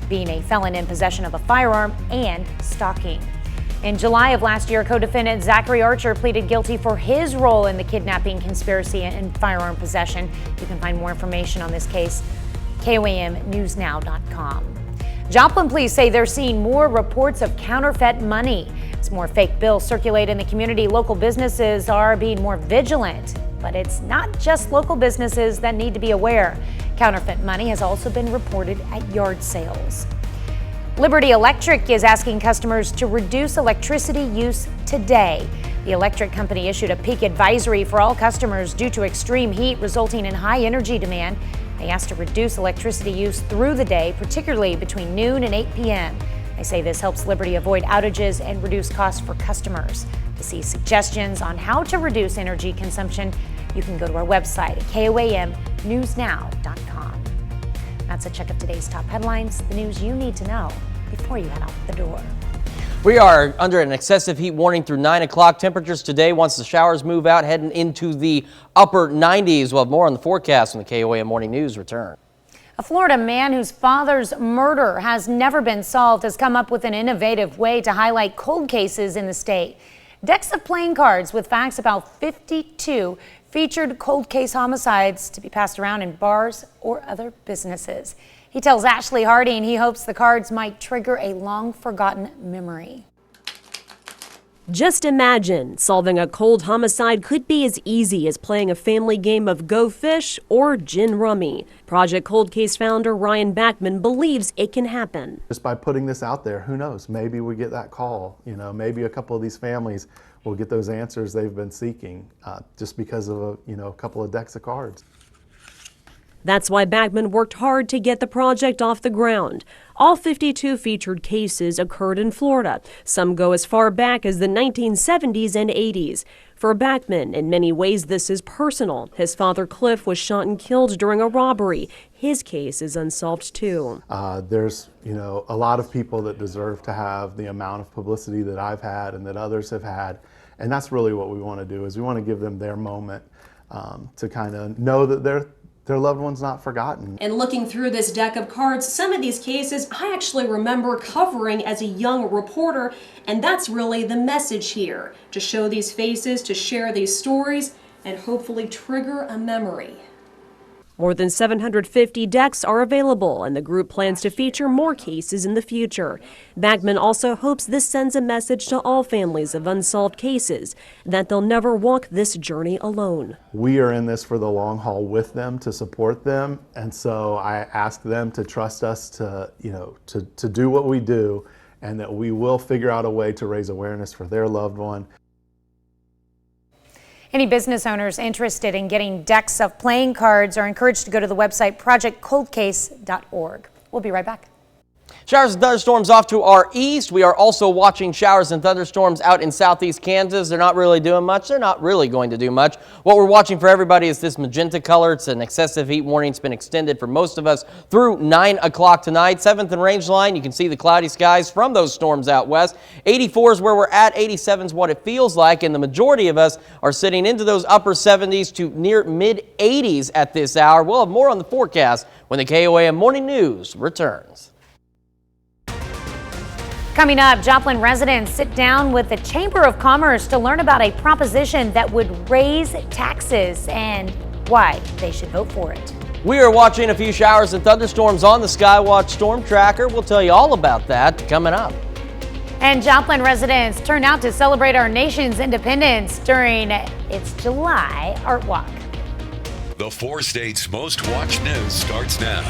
being a felon in possession of a firearm, and stalking. In July of last year, co-defendant Zachary Archer pleaded guilty for his role in the kidnapping conspiracy and firearm possession. You can find more information on this case, KOAMnewsnow.com. Joplin police say they're seeing more reports of counterfeit money. As more fake bills circulate in the community, local businesses are being more vigilant. But it's not just local businesses that need to be aware. Counterfeit money has also been reported at yard sales. Liberty Electric is asking customers to reduce electricity use today. The electric company issued a peak advisory for all customers due to extreme heat resulting in high energy demand. They asked to reduce electricity use through the day, particularly between noon and 8 p.m. They say this helps Liberty avoid outages and reduce costs for customers. To see suggestions on how to reduce energy consumption, you can go to our website at KOAMnewsnow.com. That's a check of today's top headlines, the news you need to know before you head out the door. We are under an excessive heat warning through 9 o'clock. Temperatures today, once the showers move out, heading into the upper 90s. We'll have more on the forecast when the KOAM Morning News return. A Florida man whose father's murder has never been solved has come up with an innovative way to highlight cold cases in the state. Decks of playing cards with facts about 52 featured cold case homicides to be passed around in bars or other businesses. He tells Ashley Harding he hopes the cards might trigger a long-forgotten memory. Just imagine, solving a cold homicide could be as easy as playing a family game of Go Fish or Gin Rummy. Project Cold Case founder Ryan Backman believes it can happen. Just by putting this out there, who knows, maybe we get that call. Maybe a couple of these families will get those answers they've been seeking just because of a couple of decks of cards. That's why Backman worked hard to get the project off the ground. All 52 featured cases occurred in Florida. Some go as far back as the 1970s and 80s. For Backman, in many ways, this is personal. His father, Cliff, was shot and killed during a robbery. His case is unsolved, too. There's, a lot of people that deserve to have the amount of publicity that I've had and that others have had. And that's really what we want to do, is we want to give them their moment to kind of know that their loved one's not forgotten. And looking through this deck of cards, some of these cases I actually remember covering as a young reporter, and that's really the message here, to show these faces, to share these stories, and hopefully trigger a memory. More than 750 decks are available, and the group plans to feature more cases in the future. Bagman also hopes this sends a message to all families of unsolved cases that they'll never walk this journey alone. We are in this for the long haul with them, to support them, and so I ask them to trust us to do what we do, and that we will figure out a way to raise awareness for their loved one. Any business owners interested in getting decks of playing cards are encouraged to go to the website projectcoldcase.org. We'll be right back. Showers and thunderstorms off to our east. We are also watching showers and thunderstorms out in southeast Kansas. They're not really doing much. They're not really going to do much. What we're watching for everybody is this magenta color. It's an excessive heat warning. It's been extended for most of us through 9 o'clock tonight. 7th and range line, you can see the cloudy skies from those storms out west. 84 is where we're at. 87 is what it feels like, and the majority of us are sitting into those upper 70s to near mid 80s at this hour. We'll have more on the forecast when the KOAM Morning News returns. Coming up, Joplin residents sit down with the Chamber of Commerce to learn about a proposition that would raise taxes and why they should vote for it. We are watching a few showers and thunderstorms on the Skywatch storm tracker. We'll tell you all about that coming up. And Joplin residents turn out to celebrate our nation's independence during its July Art Walk. The 4 states' most watched news starts now.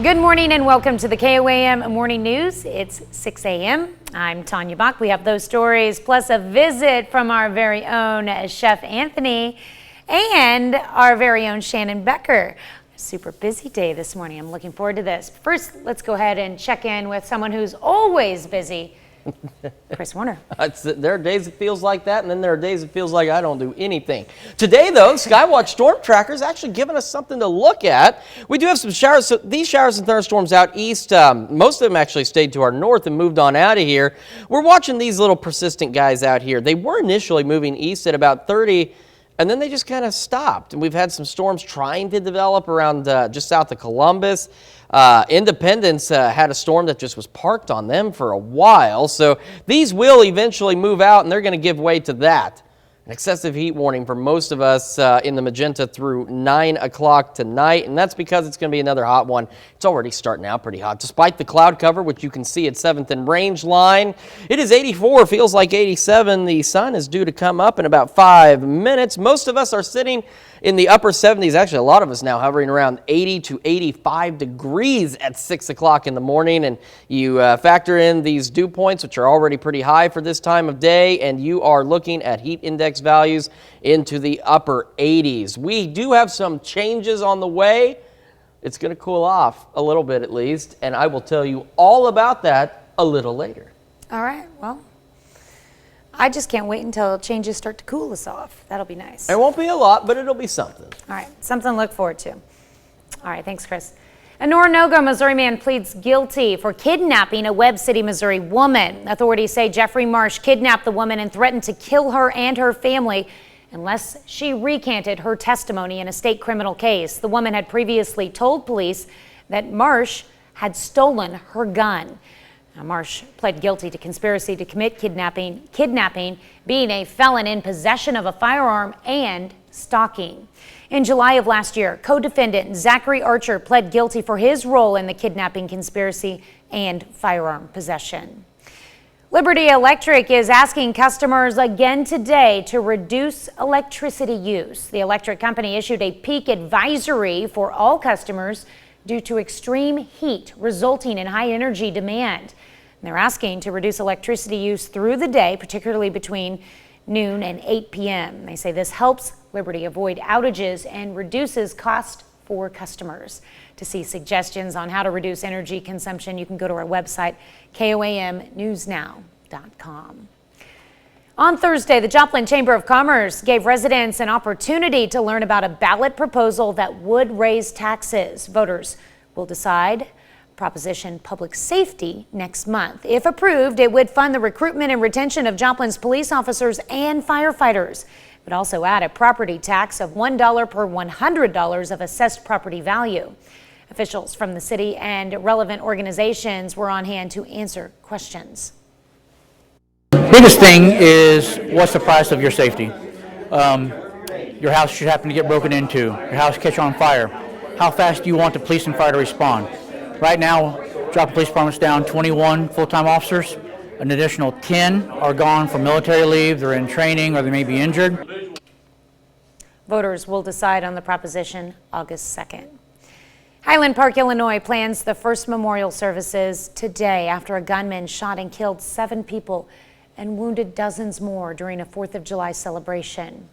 Good morning and welcome to the KOAM Morning News. It's 6 a.m. I'm Tanya Bach. We have those stories plus a visit from our very own Chef Anthony and our very own Shannon Becker. Super busy day this morning. I'm looking forward to this. First, let's go ahead and check in with someone who's always busy. Chris Warner. There are days it feels like that, and then there are days it feels like I don't do anything. Today, though, Skywatch Storm Tracker is actually giving us something to look at. We do have some showers. So these showers and thunderstorms out east, most of them actually stayed to our north and moved on out of here. We're watching these little persistent guys out here. They were initially moving east at about 30, and then they just kind of stopped. And we've had some storms trying to develop around just south of Columbus. Independence had a storm that just was parked on them for a while. So these will eventually move out, and they're going to give way to that. An excessive heat warning for most of us in the magenta through 9 o'clock tonight, and that's because it's going to be another hot one. It's already starting out pretty hot. Despite the cloud cover, which you can see at 7th and range line, it is 84, feels like 87. The sun is due to come up in about 5 minutes. Most of us are sitting in the upper 70s. Actually, a lot of us now hovering around 80 to 85 degrees at 6 o'clock in the morning. And you factor in these dew points, which are already pretty high for this time of day, and you are looking at heat index values into the upper 80s. We do have some changes on the way. It's going to cool off a little bit at least, and I will tell you all about that a little later. All right, well, I just can't wait until changes start to cool us off. That'll be nice. It won't be a lot, but it'll be something. All right, something to look forward to. All right, thanks, Chris. A Oronogo, Missouri man pleads guilty for kidnapping a Webb City, Missouri woman. Authorities say Jeffrey Marsh kidnapped the woman and threatened to kill her and her family unless she recanted her testimony in a state criminal case. The woman had previously told police that Marsh had stolen her gun. Now, Marsh pled guilty to conspiracy to commit kidnapping, being a felon in possession of a firearm, and stalking. In July of last year, co-defendant Zachary Archer pled guilty for his role in the kidnapping conspiracy and firearm possession. Liberty Electric is asking customers again today to reduce electricity use. The electric company issued a peak advisory for all customers due to extreme heat resulting in high energy demand. And they're asking to reduce electricity use through the day, particularly between noon and 8 p.m. They say this helps Liberty avoid outages and reduces cost for customers. To see suggestions on how to reduce energy consumption, you can go to our website, koamnewsnow.com. On Thursday, the Joplin Chamber of Commerce gave residents an opportunity to learn about a ballot proposal that would raise taxes. Voters will decide Proposition Public Safety next month. If approved, it would fund the recruitment and retention of Joplin's police officers and firefighters. It would also add a property tax of $1 per $100 of assessed property value. Officials from the city and relevant organizations were on hand to answer questions. Biggest thing is, what's the price of your safety? your house should happen to get broken into, your house catch on fire, how fast do you want the police and fire to respond? Right now, Joplin Police Department's down 21 full-time officers. An additional 10 are gone for military leave, they're in training, or they may be injured. Voters will decide on the proposition August 2nd. Highland Park, Illinois plans the first memorial services today after a gunman shot and killed 7 people and wounded dozens more during a 4th of July celebration.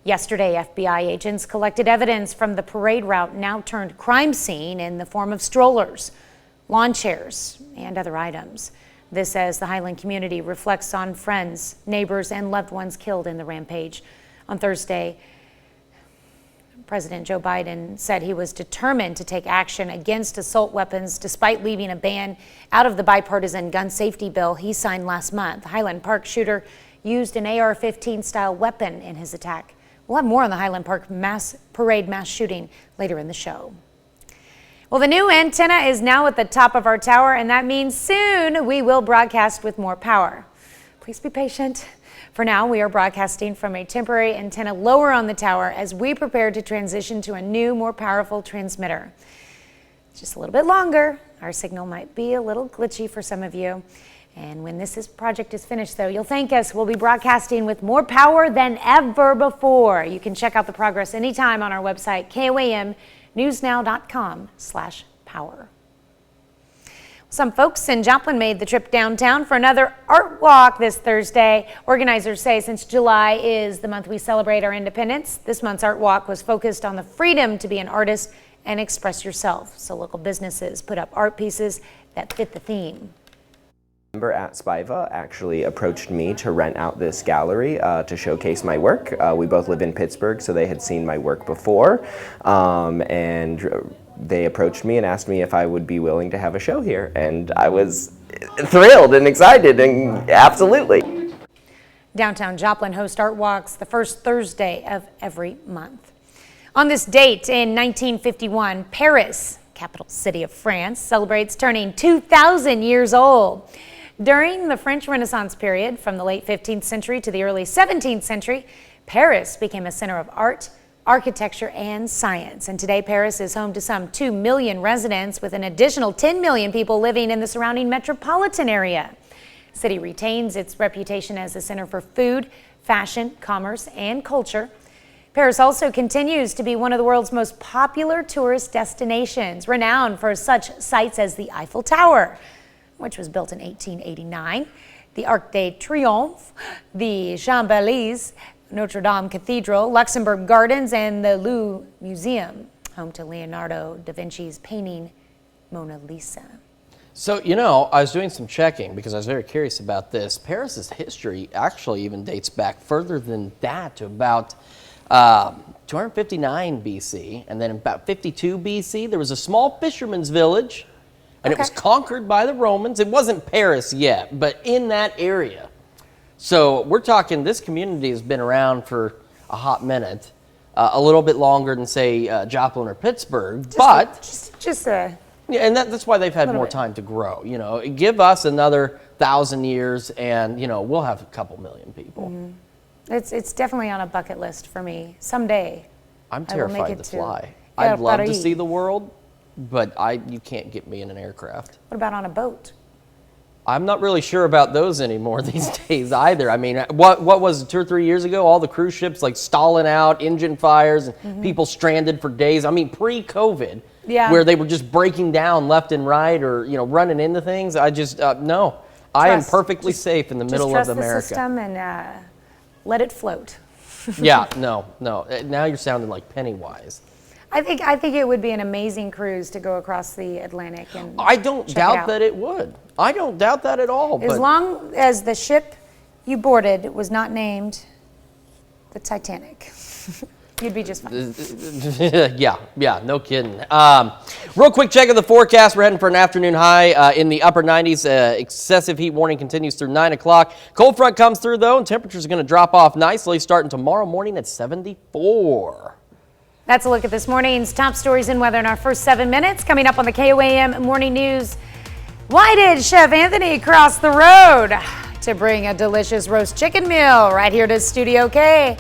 Yesterday, FBI agents collected evidence from the parade route now turned crime scene in the form of strollers, lawn chairs, and other items. This, as the Highland community reflects on friends, neighbors, and loved ones killed in the rampage. On Thursday, President Joe Biden said he was determined to take action against assault weapons despite leaving a ban out of the bipartisan gun safety bill he signed last month. The Highland Park shooter used an AR-15 style weapon in his attack. We'll have more on the Highland Park parade mass shooting later in the show. Well, the new antenna is now at the top of our tower, and that means soon we will broadcast with more power. Please be patient. For now, we are broadcasting from a temporary antenna lower on the tower as we prepare to transition to a new, more powerful transmitter. Just a little bit longer. Our signal might be a little glitchy for some of you. And when this project is finished, though, you'll thank us. We'll be broadcasting with more power than ever before. You can check out the progress anytime on our website, koamnewsnow.com/power. Some folks in Joplin made the trip downtown for another art walk this Thursday. Organizers say since July is the month we celebrate our independence, this month's art walk was focused on the freedom to be an artist and express yourself. So local businesses put up art pieces that fit the theme. Member at Spiva actually approached me to rent out this gallery to showcase my work. We both live in Pittsburgh, so they had seen my work before, and they approached me and asked me if I would be willing to have a show here, and I was thrilled and excited, and absolutely. Downtown Joplin hosts art walks the first Thursday of every month. On this date in 1951, Paris, capital city of France, celebrates turning 2,000 years old. During the French Renaissance period, from the late 15th century to the early 17th century, Paris became a center of art, architecture, and science. And today, Paris is home to some 2 million residents, with an additional 10 million people living in the surrounding metropolitan area. The city retains its reputation as a center for food, fashion, commerce, and culture. Paris also continues to be one of the world's most popular tourist destinations, renowned for such sites as the Eiffel Tower, which was built in 1889, the Arc de Triomphe, the Champs-Élysées, Notre Dame Cathedral, Luxembourg Gardens, and the Louvre Museum, home to Leonardo da Vinci's painting Mona Lisa. So, you know, I was doing some checking because I was very curious about this. Paris's history actually even dates back further than that to about 259 BC, and then about 52 BC, there was a small fisherman's village, and it was conquered by the Romans. It wasn't Paris yet, but in that area. So we're talking, this community has been around for a hot minute, a little bit longer than, say, Joplin or Pittsburgh, yeah, and that's why they've had more time to grow. You know, give us another 1,000 years, and you know, we'll have a couple million people. Mm-hmm. It's definitely on a bucket list for me. Someday, I'm terrified to fly. I'd love to see the world, but you can't get me in an aircraft. What about on a boat? I'm not really sure about those anymore these days either. I mean, what was it, 2 or 3 years ago? All the cruise ships like stalling out, engine fires, and people stranded for days. I mean, pre-COVID, where they were just breaking down left and right, or you know, running into things. I just no. I am perfectly safe in the middle of America. Just trust the system and let it float. Yeah, no. Now you're sounding like Pennywise. I think it would be an amazing cruise to go across the Atlantic and I don't doubt that it would. I don't doubt that at all. As long as the ship you boarded was not named the Titanic, you'd be just fine. Yeah, no kidding. Real quick check of the forecast. We're heading for an afternoon high in the upper 90s. Excessive heat warning continues through 9 o'clock. Cold front comes through, though, and temperatures are going to drop off nicely starting tomorrow morning at 74. That's a look at this morning's top stories and weather in our first 7 minutes. Coming up on the KOAM Morning News, why did Chef Anthony cross the road to bring a delicious roast chicken meal right here to Studio K?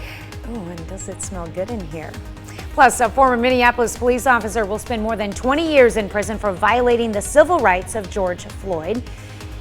Oh, and Does it smell good in here? Plus, a former Minneapolis police officer will spend more than 20 years in prison for violating the civil rights of George Floyd.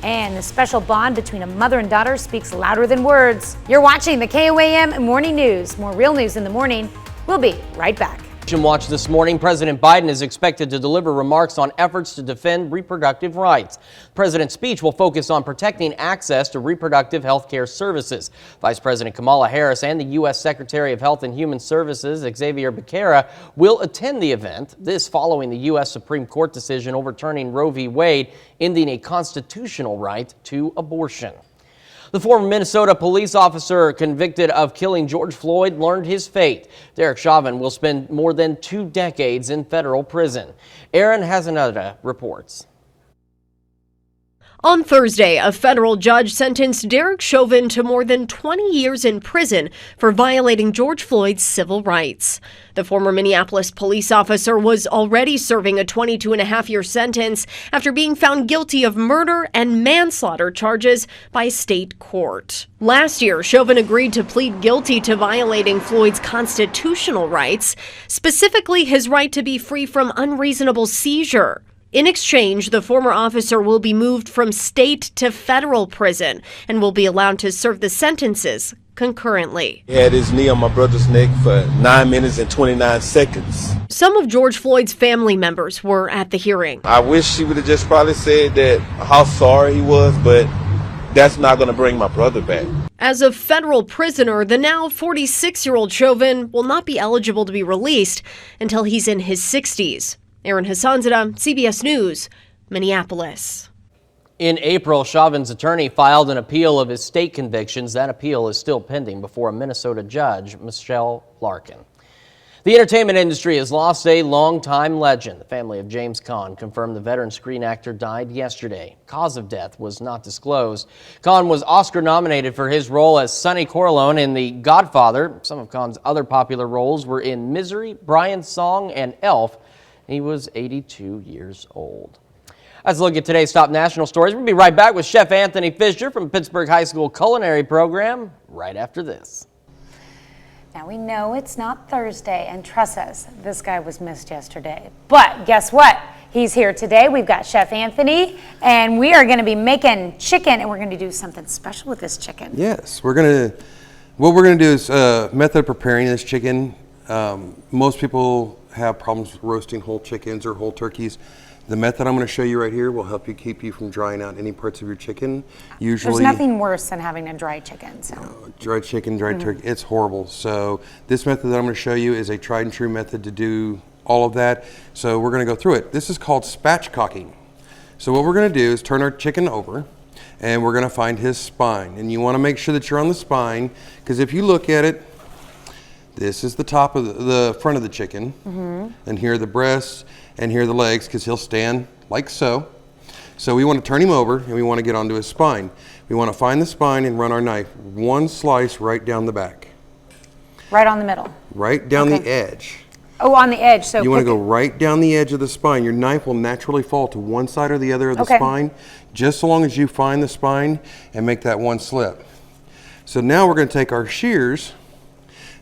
And the special bond between a mother and daughter speaks louder than words. You're watching the KOAM Morning News. More real news in the morning. We'll be right back. Watch this morning. President Biden is expected to deliver remarks on efforts to defend reproductive rights. The president's speech will focus on protecting access to reproductive health care services. Vice President Kamala Harris and the U.S. Secretary of Health and Human Services, Xavier Becerra, will attend the event. This following the U.S. Supreme Court decision overturning Roe v. Wade, ending a constitutional right to abortion. The former Minnesota police officer convicted of killing George Floyd learned his fate. Derek Chauvin will spend more than 2 decades in federal prison. Aaron Hazanada reports. On Thursday, a federal judge sentenced Derek Chauvin to more than 20 years in prison for violating George Floyd's civil rights. The former Minneapolis police officer was already serving a 22.5-year sentence after being found guilty of murder and manslaughter charges by state court. Last year, Chauvin agreed to plead guilty to violating Floyd's constitutional rights, specifically his right to be free from unreasonable seizure. In exchange, the former officer will be moved from state to federal prison and will be allowed to serve the sentences concurrently. He had his knee on my brother's neck for 9 minutes and 29 seconds. Some of George Floyd's family members were at the hearing. I wish he would have just probably said that how sorry he was, but that's not going to bring my brother back. As a federal prisoner, the now 46-year-old Chauvin will not be eligible to be released until he's in his 60s. Aaron Hassanzadeh, CBS News, Minneapolis. In April, Chauvin's attorney filed an appeal of his state convictions. That appeal is still pending before a Minnesota judge, Michelle Larkin. The entertainment industry has lost a longtime legend. The family of James Caan confirmed the veteran screen actor died yesterday. Cause of death was not disclosed. Caan was Oscar nominated for his role as Sonny Corleone in The Godfather. Some of Caan's other popular roles were in Misery, Brian's Song, and Elf. He was 82 years old. Let's look at today's top national stories. We'll be right back with Chef Anthony Fisher from Pittsburgh High School Culinary Program right after this. Now we know it's not Thursday, and trust us, this guy was missed yesterday. But guess what? He's here today. We've got Chef Anthony, and we are going to be making chicken, and we're going to do something special with this chicken. Yes, what we're going to do is method of preparing this chicken. Most people have problems with roasting whole chickens or whole turkeys. The method I'm going to show you right here will help you keep you from drying out any parts of your chicken. Usually, there's nothing worse than having a dry chicken. So. Dried chicken, dried turkey, it's horrible. So this method that I'm going to show you is a tried and true method to do all of that. So we're going to go through it. This is called spatchcocking. So what we're going to do is turn our chicken over, and we're going to find his spine. And you want to make sure that you're on the spine, because if you look at it, this is the top of the front of the chicken, and here are the breasts, and here are the legs, because he'll stand like so. So we want to turn him over, and we want to get onto his spine. We want to find the spine and run our knife one slice right down the back. Right on the middle? Right down the edge. Oh, on the edge. So you want to go right down the edge of the spine. Your knife will naturally fall to one side or the other of the spine, just so long as you find the spine and make that one slip. So now we're going to take our shears,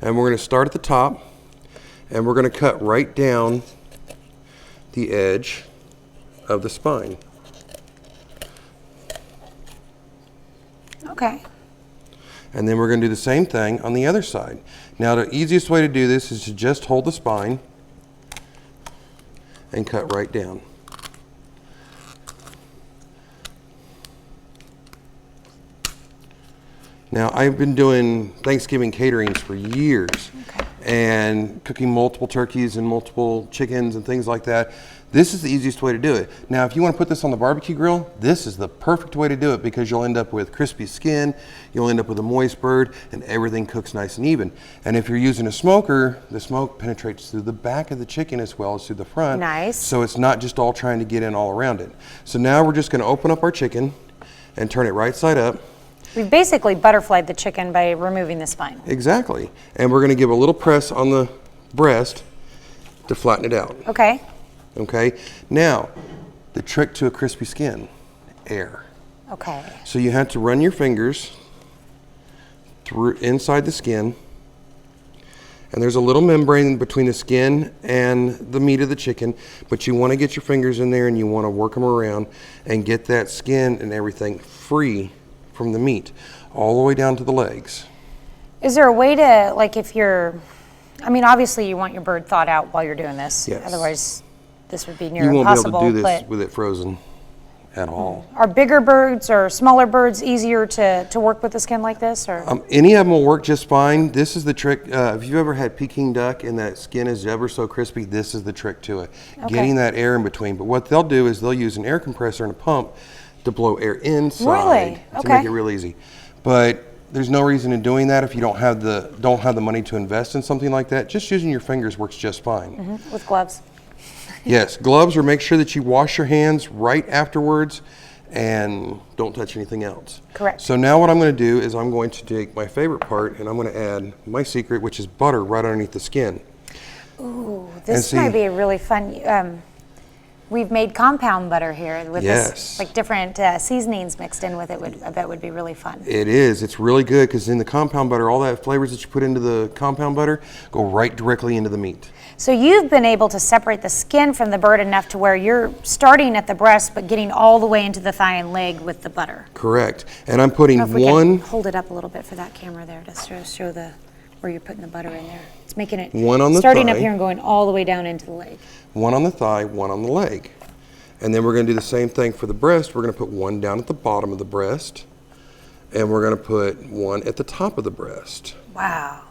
and we're going to start at the top, and we're going to cut right down the edge of the spine. Okay. And then we're going to do the same thing on the other side. Now the easiest way to do this is to just hold the spine and cut right down. Now, I've been doing Thanksgiving caterings for years, and cooking multiple turkeys and multiple chickens and things like that. This is the easiest way to do it. Now, if you want to put this on the barbecue grill, this is the perfect way to do it, because you'll end up with crispy skin, you'll end up with a moist bird, and everything cooks nice and even. And if you're using a smoker, the smoke penetrates through the back of the chicken as well as through the front. Nice. So it's not just all trying to get in all around it. So now we're just going to open up our chicken and turn it right side up. We've basically butterflied the chicken by removing the spine. Exactly. And we're going to give a little press on the breast to flatten it out. Okay. Okay. Now, the trick to a crispy skin, air. Okay. So you have to run your fingers through inside the skin, And there's a little membrane between the skin and the meat of the chicken, but you want to get your fingers in there and you want to work them around and get that skin and everything free from the meat, all the way down to the legs. Is there a way to, like, if you're, I mean, obviously you want your bird thawed out while you're doing this. Yes. Otherwise, this would be near You won't impossible. be able to do this but with it frozen at all. are bigger birds or smaller birds easier to work with the skin like this? Or Any of them will work just fine. This is the trick. If you've ever had Peking duck and that skin is ever so crispy, this is the trick to it. Okay. Getting that air in between. But what they'll do is they'll use an air compressor and a pump to blow air inside to make it real easy. But there's no reason in doing that if you don't have the money to invest in something like that. Just using your fingers works just fine. with gloves. Yes, gloves, or make sure that you wash your hands right afterwards and don't touch anything else. Correct. So now what I'm going to do is I'm going to take my favorite part and I'm going to add my secret, which is butter, right underneath the skin. Ooh, this might be a really fun. We've made compound butter here with this, like different seasonings mixed in with it. I bet would be really fun. It is. It's really good because in the compound butter, all that flavors that you put into the compound butter go right directly into the meat. So you've been able to separate the skin from the bird enough to where you're starting at the breast, but getting all the way into the thigh and leg with the butter. Correct. And I'm putting If we one. can hold it up a little bit for that camera there to show the where you're putting the butter in there. It's making it One on the starting up thigh. here and going all the way down into the leg. One on the thigh, one on the leg. And then we're going to do the same thing for the breast. We're going to put one down at the bottom of the breast, and we're going to put one at the top of the breast. Wow.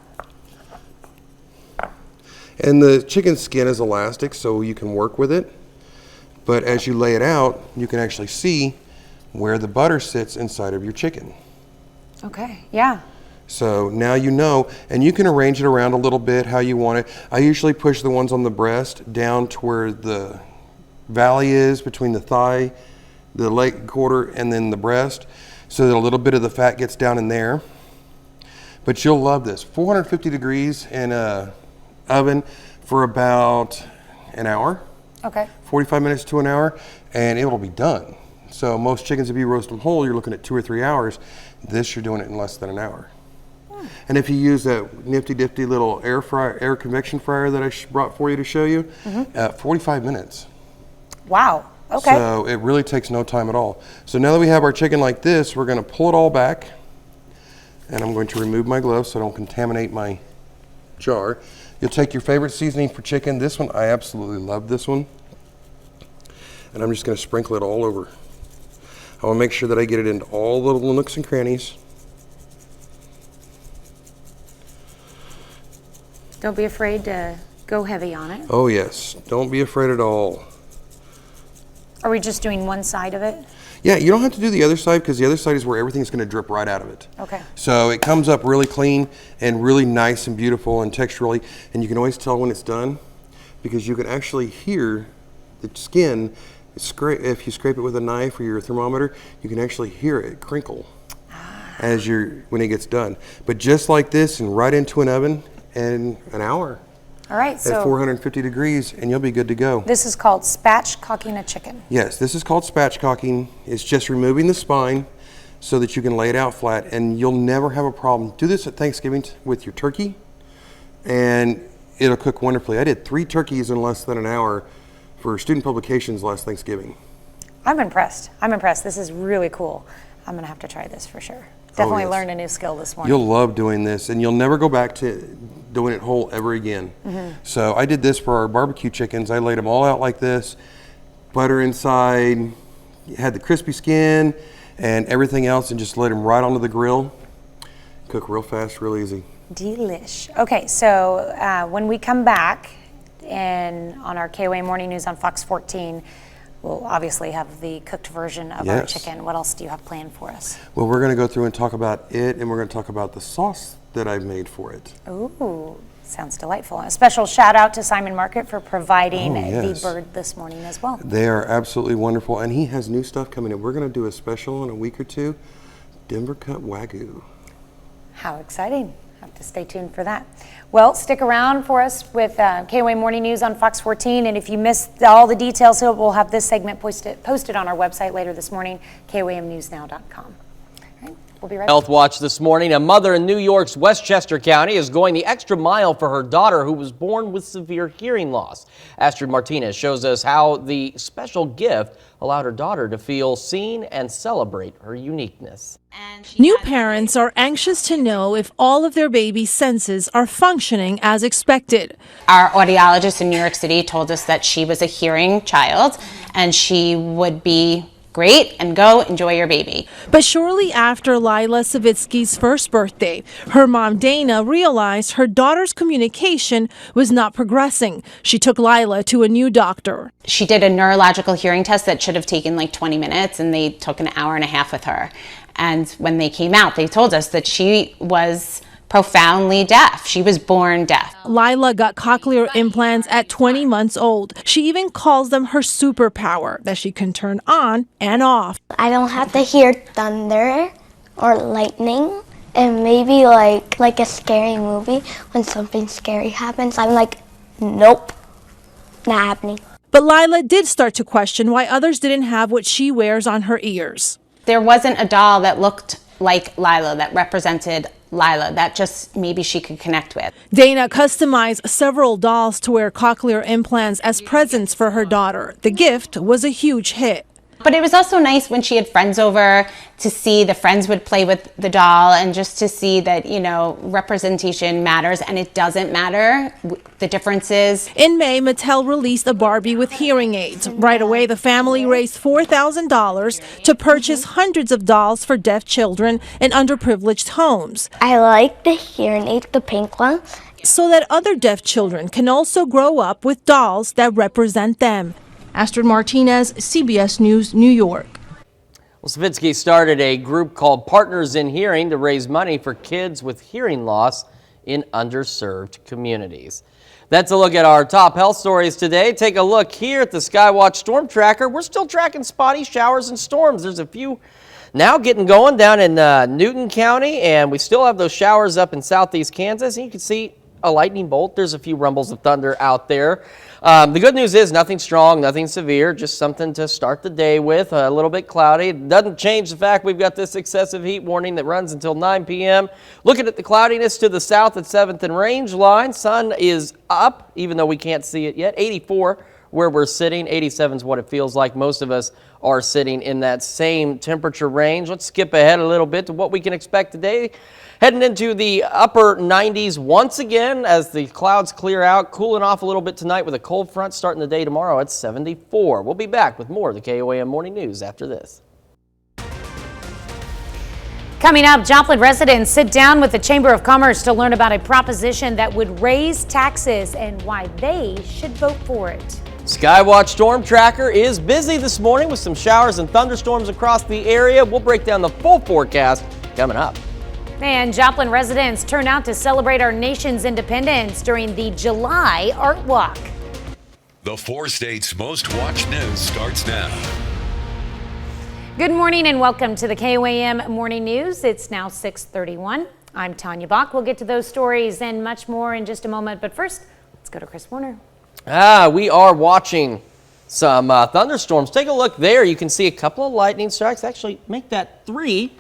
And the chicken skin is elastic, so you can work with it. But as you lay it out, you can actually see where the butter sits inside of your chicken. Okay, yeah. So now you know, and you can arrange it around a little bit how you want it. I usually push the ones on the breast down to where the valley is between the thigh, the leg quarter, and then the breast, so that a little bit of the fat gets down in there. But you'll love this. 450 degrees in a oven for about an hour. Okay. 45 minutes to an hour, and it will be done. So most chickens, if you roast them whole, you're looking at 2 or 3 hours. This, you're doing it in less than an hour. And if you use that nifty little air convection fryer that I brought for you to show you, 45 minutes. Wow. Okay. So it really takes no time at all. So now that we have our chicken like this, we're going to pull it all back, and I'm going to remove my gloves so I don't contaminate my jar. You'll take your favorite seasoning for chicken. This one, I absolutely love this one. And I'm just going to sprinkle it all over. I want to make sure that I get it into all the little nooks and crannies. Don't be afraid to go heavy on it. Oh yes, don't be afraid at all. Are we just doing one side of it? Yeah, you don't have to do the other side because the other side is where everything's going to drip right out of it. Okay. So it comes up really clean and really nice and beautiful and texturally, and you can always tell when it's done because you can actually hear the skin. If you scrape it with a knife or your thermometer, you can actually hear it crinkle when it gets done. But just like this, and right into an oven in an hour. All right, so at 450 degrees, and you'll be good to go. This is called spatchcocking a chicken. Yes, this is called spatchcocking. It's just removing the spine so that you can lay it out flat, and you'll never have a problem. Do this at Thanksgiving with your turkey, and it'll cook wonderfully. I did 3 turkeys in less than an hour for student publications last Thanksgiving. I'm impressed. This is really cool. I'm going to have to try this for sure. Definitely learned a new skill this morning. You'll love doing this, and you'll never go back to doing it whole ever again. So I did this for our barbecue chickens. I laid them all out like this, butter inside, had the crispy skin and everything else, and just laid them right onto the grill. Cook real fast, real easy. Delish. Okay, so when we come back and on our KOA Morning News on Fox 14, we'll obviously have the cooked version of our chicken. What else do you have planned for us? Well, we're going to go through and talk about it, and we're going to talk about the sauce that I've made for it. Ooh, sounds delightful. A special shout out to Simon Market for providing the bird this morning as well. They are absolutely wonderful, and he has new stuff coming in. We're going to do a special in a week or two, Denver cut Wagyu. How exciting. Have to stay tuned for that. Well, stick around for us with KOA Morning News on Fox 14, and if you missed all the details, we'll have this segment posted on our website later this morning, KOAMnewsnow.com. All right, We'll be right back. Healthwatch this morning. A mother in New York's Westchester County is going the extra mile for her daughter who was born with severe hearing loss. Astrid Martinez shows us how the special gift allowed her daughter to feel seen and celebrate her uniqueness. New parents are anxious to know if all of their baby's senses are functioning as expected. Our audiologist in New York City told us that she was a hearing child and she would be great and go enjoy your baby. But shortly after Lila Savitsky's first birthday, her mom Dana realized her daughter's communication was not progressing. She took Lila to a new doctor. She did a neurological hearing test that should have taken like 20 minutes and they took an hour and a half with her. And when they came out, they told us that she was profoundly deaf. She was born deaf. Lila got cochlear implants at 20 months old. She even calls them her superpower that she can turn on and off. I don't have to hear thunder or lightning, and maybe like a scary movie when something scary happens. I'm like, nope, not happening. But Lila did start to question why others didn't have what she wears on her ears. There wasn't a doll that looked like Lila, that represented Lila, that just maybe she could connect with. Dana customized several dolls to wear cochlear implants as presents for her daughter. The gift was a huge hit. But it was also nice when she had friends over to see the friends would play with the doll and just to see that, you know, representation matters and it doesn't matter the differences. In May, Mattel released a Barbie with hearing aids. Right away, the family raised $4,000 to purchase hundreds of dolls for deaf children in underprivileged homes. I like the hearing aid, the pink one, so that other deaf children can also grow up with dolls that represent them. Astrid Martinez, CBS News, New York. Well, Savitsky started a group called Partners in Hearing to raise money for kids with hearing loss in underserved communities. That's a look at our top health stories today. Take a look here at the Skywatch Storm Tracker. We're still tracking spotty showers and storms. There's a few now getting going down in Newton County, and we still have those showers up in southeast Kansas. And you can see a lightning bolt. There's a few rumbles of thunder out there. The good news is nothing strong, nothing severe, just something to start the day with. A little bit cloudy. It doesn't change the fact we've got this excessive heat warning that runs until 9 p.m. Looking at the cloudiness to the south at 7th and Range Line. Sun is up, even though we can't see it yet. 84 where we're sitting. 87 is what it feels like. Most of us are sitting in that same temperature range. Let's skip ahead a little bit to what we can expect today. Heading into the upper 90s once again as the clouds clear out, cooling off a little bit tonight with a cold front starting the day tomorrow at 74. We'll be back with more of the KOAM Morning News after this. Coming up, Joplin residents sit down with the Chamber of Commerce to learn about a proposition that would raise taxes and why they should vote for it. Skywatch Storm Tracker is busy this morning with some showers and thunderstorms across the area. We'll break down the full forecast coming up. And Joplin residents turn out to celebrate our nation's independence during the July Art Walk. The 4 states' most watched news starts now. Good morning and welcome to the KOAM Morning News. It's now 6:31. I'm Tanya Bach. We'll get to those stories and much more in just a moment. But first, let's go to Chris Warner. We are watching some thunderstorms. Take a look there. You can see a couple of lightning strikes. Actually, make that 3.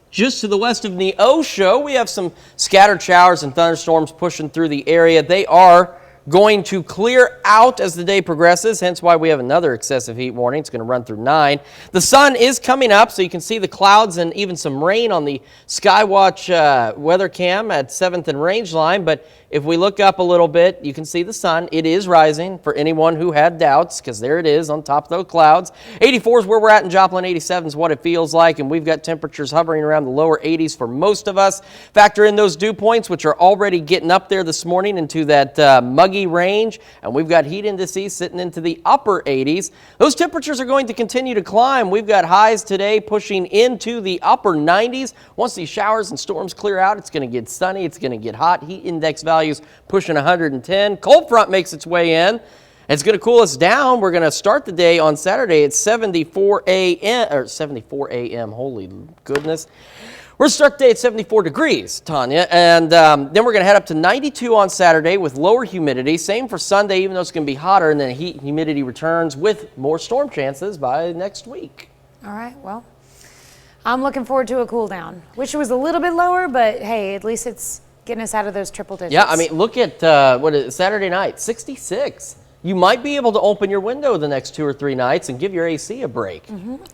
Just to the west of Neosho, we have some scattered showers and thunderstorms pushing through the area. They are going to clear out as the day progresses, hence why we have another excessive heat warning. It's going to run through 9. The sun is coming up, so you can see the clouds and even some rain on the Skywatch weather cam at 7th and Range Line. But if we look up a little bit, you can see the sun. It is rising for anyone who had doubts, because there it is on top of those clouds. 84 is where we're at in Joplin. 87 is what it feels like, and we've got temperatures hovering around the lower 80s for most of us. Factor in those dew points, which are already getting up there this morning into that muggy range, and we've got heat indices sitting into the upper 80s. Those temperatures are going to continue to climb. We've got highs today pushing into the upper 90s. Once these showers and storms clear out, it's going to get sunny. It's going to get hot. Heat index values pushing 110. Cold front makes its way in. It's going to cool us down. We're going to start the day on Saturday at 74 a.m. Holy goodness. We're going to start the day at 74 degrees, Tanya, and then we're going to head up to 92 on Saturday with lower humidity. Same for Sunday, even though it's going to be hotter, and then heat and humidity returns with more storm chances by next week. All right, well, I'm looking forward to a cool down. Wish it was a little bit lower, but hey, at least it's getting us out of those triple digits. Yeah, I mean, look at what is it, Saturday night, 66. You might be able to open your window the next 2 or 3 nights and give your AC a break.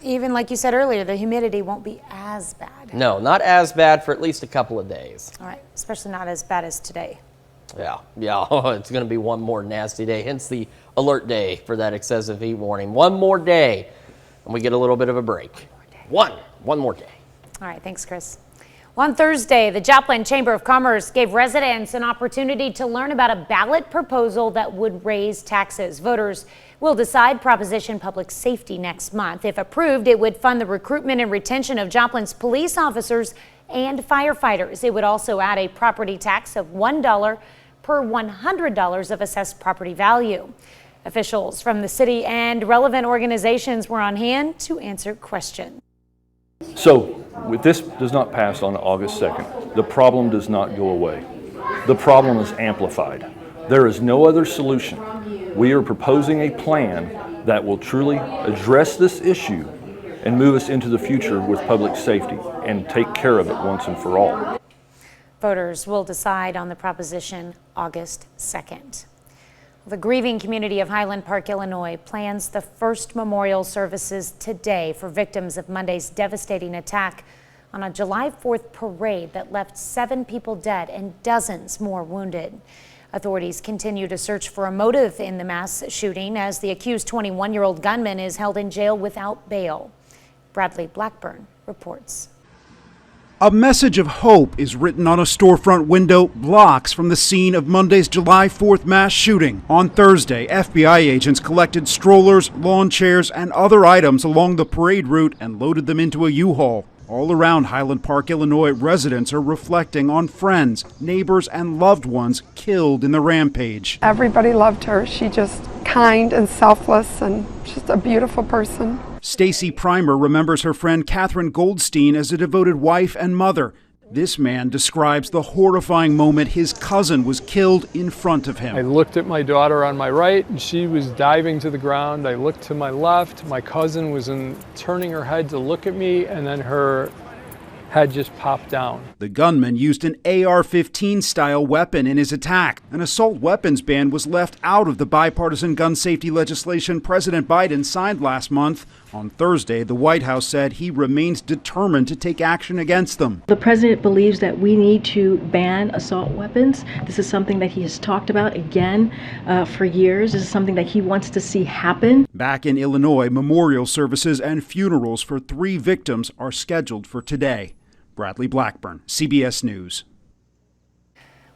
Even like you said earlier, the humidity won't be as bad. No, not as bad for at least a couple of days. All right, especially not as bad as today. Yeah, it's going to be one more nasty day, hence the alert day for that excessive heat warning. One more day, and we get a little bit of a break. One more day. All right, thanks, Chris. Well, on Thursday, the Joplin Chamber of Commerce gave residents an opportunity to learn about a ballot proposal that would raise taxes. Voters will decide Proposition Public Safety next month. If approved, it would fund the recruitment and retention of Joplin's police officers and firefighters. It would also add a property tax of $1 per $100 of assessed property value. Officials from the city and relevant organizations were on hand to answer questions. So, if this does not pass on August 2nd, the problem does not go away. The problem is amplified. There is no other solution. We are proposing a plan that will truly address this issue and move us into the future with public safety and take care of it once and for all. Voters will decide on the proposition August 2nd. The grieving community of Highland Park, Illinois plans the first memorial services today for victims of Monday's devastating attack on a July 4th parade that left 7 people dead and dozens more wounded. Authorities continue to search for a motive in the mass shooting as the accused 21-year-old gunman is held in jail without bail. Bradley Blackburn reports. A message of hope is written on a storefront window blocks from the scene of Monday's July 4th mass shooting. On Thursday, FBI agents collected strollers, lawn chairs, and other items along the parade route and loaded them into a U-Haul. All around Highland Park, Illinois, residents are reflecting on friends, neighbors, and loved ones killed in the rampage. Everybody loved her. She just kind and selfless and just a beautiful person. Stacy Primer remembers her friend Catherine Goldstein as a devoted wife and mother. This man describes the horrifying moment his cousin was killed in front of him. I looked at my daughter on my right and she was diving to the ground. I looked to my left. My cousin was turning her head to look at me, and then her head just popped down. The gunman used an AR-15 style weapon in his attack. An assault weapons ban was left out of the bipartisan gun safety legislation President Biden signed last month. On Thursday, the White House said he remains determined to take action against them. The president believes that we need to ban assault weapons. This is something that he has talked about again for years. This is something that he wants to see happen. Back in Illinois, memorial services and funerals for 3 victims are scheduled for today. Bradley Blackburn, CBS News.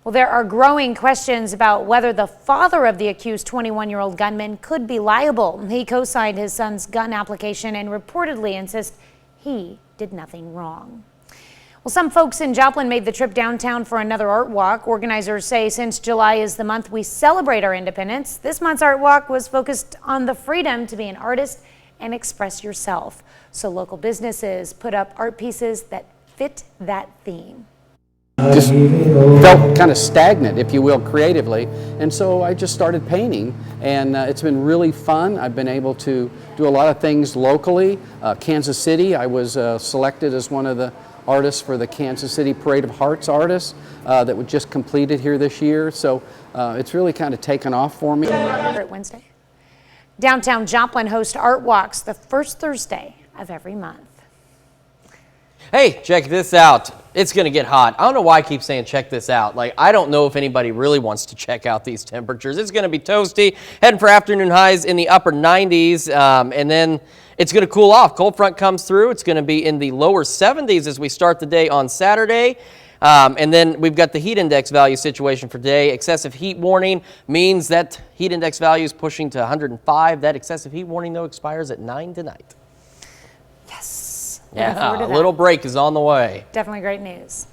Well, there are growing questions about whether the father of the accused 21-year-old gunman could be liable. He co-signed his son's gun application and reportedly insists he did nothing wrong. Well, some folks in Joplin made the trip downtown for another art walk. Organizers say since July is the month we celebrate our independence, this month's art walk was focused on the freedom to be an artist and express yourself. So local businesses put up art pieces that fit that theme. Just felt kind of stagnant, if you will, creatively, and so I just started painting, and it's been really fun. I've been able to do a lot of things locally. Kansas City, I was selected as one of the artists for the Kansas City Parade of Hearts artists that was just completed here this year, so it's really kind of taken off for me. Wednesday. Downtown Joplin hosts art walks the first Thursday of every month. Hey, check this out. It's going to get hot. I don't know why I keep saying check this out. Like, I don't know if anybody really wants to check out these temperatures. It's going to be toasty, heading for afternoon highs in the upper 90s, and then it's going to cool off. Cold front comes through. It's going to be in the lower 70s as we start the day on Saturday. And then we've got the heat index value situation for today. Excessive heat warning means that heat index value is pushing to 105. That excessive heat warning, though, expires at 9 tonight. Yeah, a little break is on the way. Definitely great news.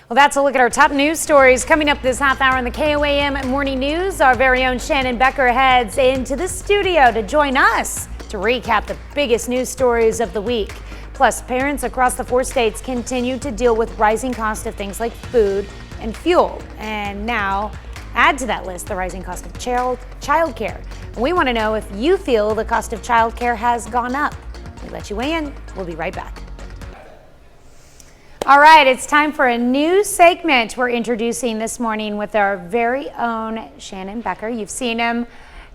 Well, that's a look at our top news stories. Coming up this half hour in the KOAM Morning News, our very own Shannon Becker heads into the studio to join us to recap the biggest news stories of the week. Plus, parents across the 4 states continue to deal with rising costs of things like food and fuel. And now, add to that list the rising cost of childcare. We want to know if you feel the cost of childcare has gone up. We let you weigh in. We'll be right back. All right, it's time for a new segment we're introducing this morning with our very own Shannon Becker. You've seen him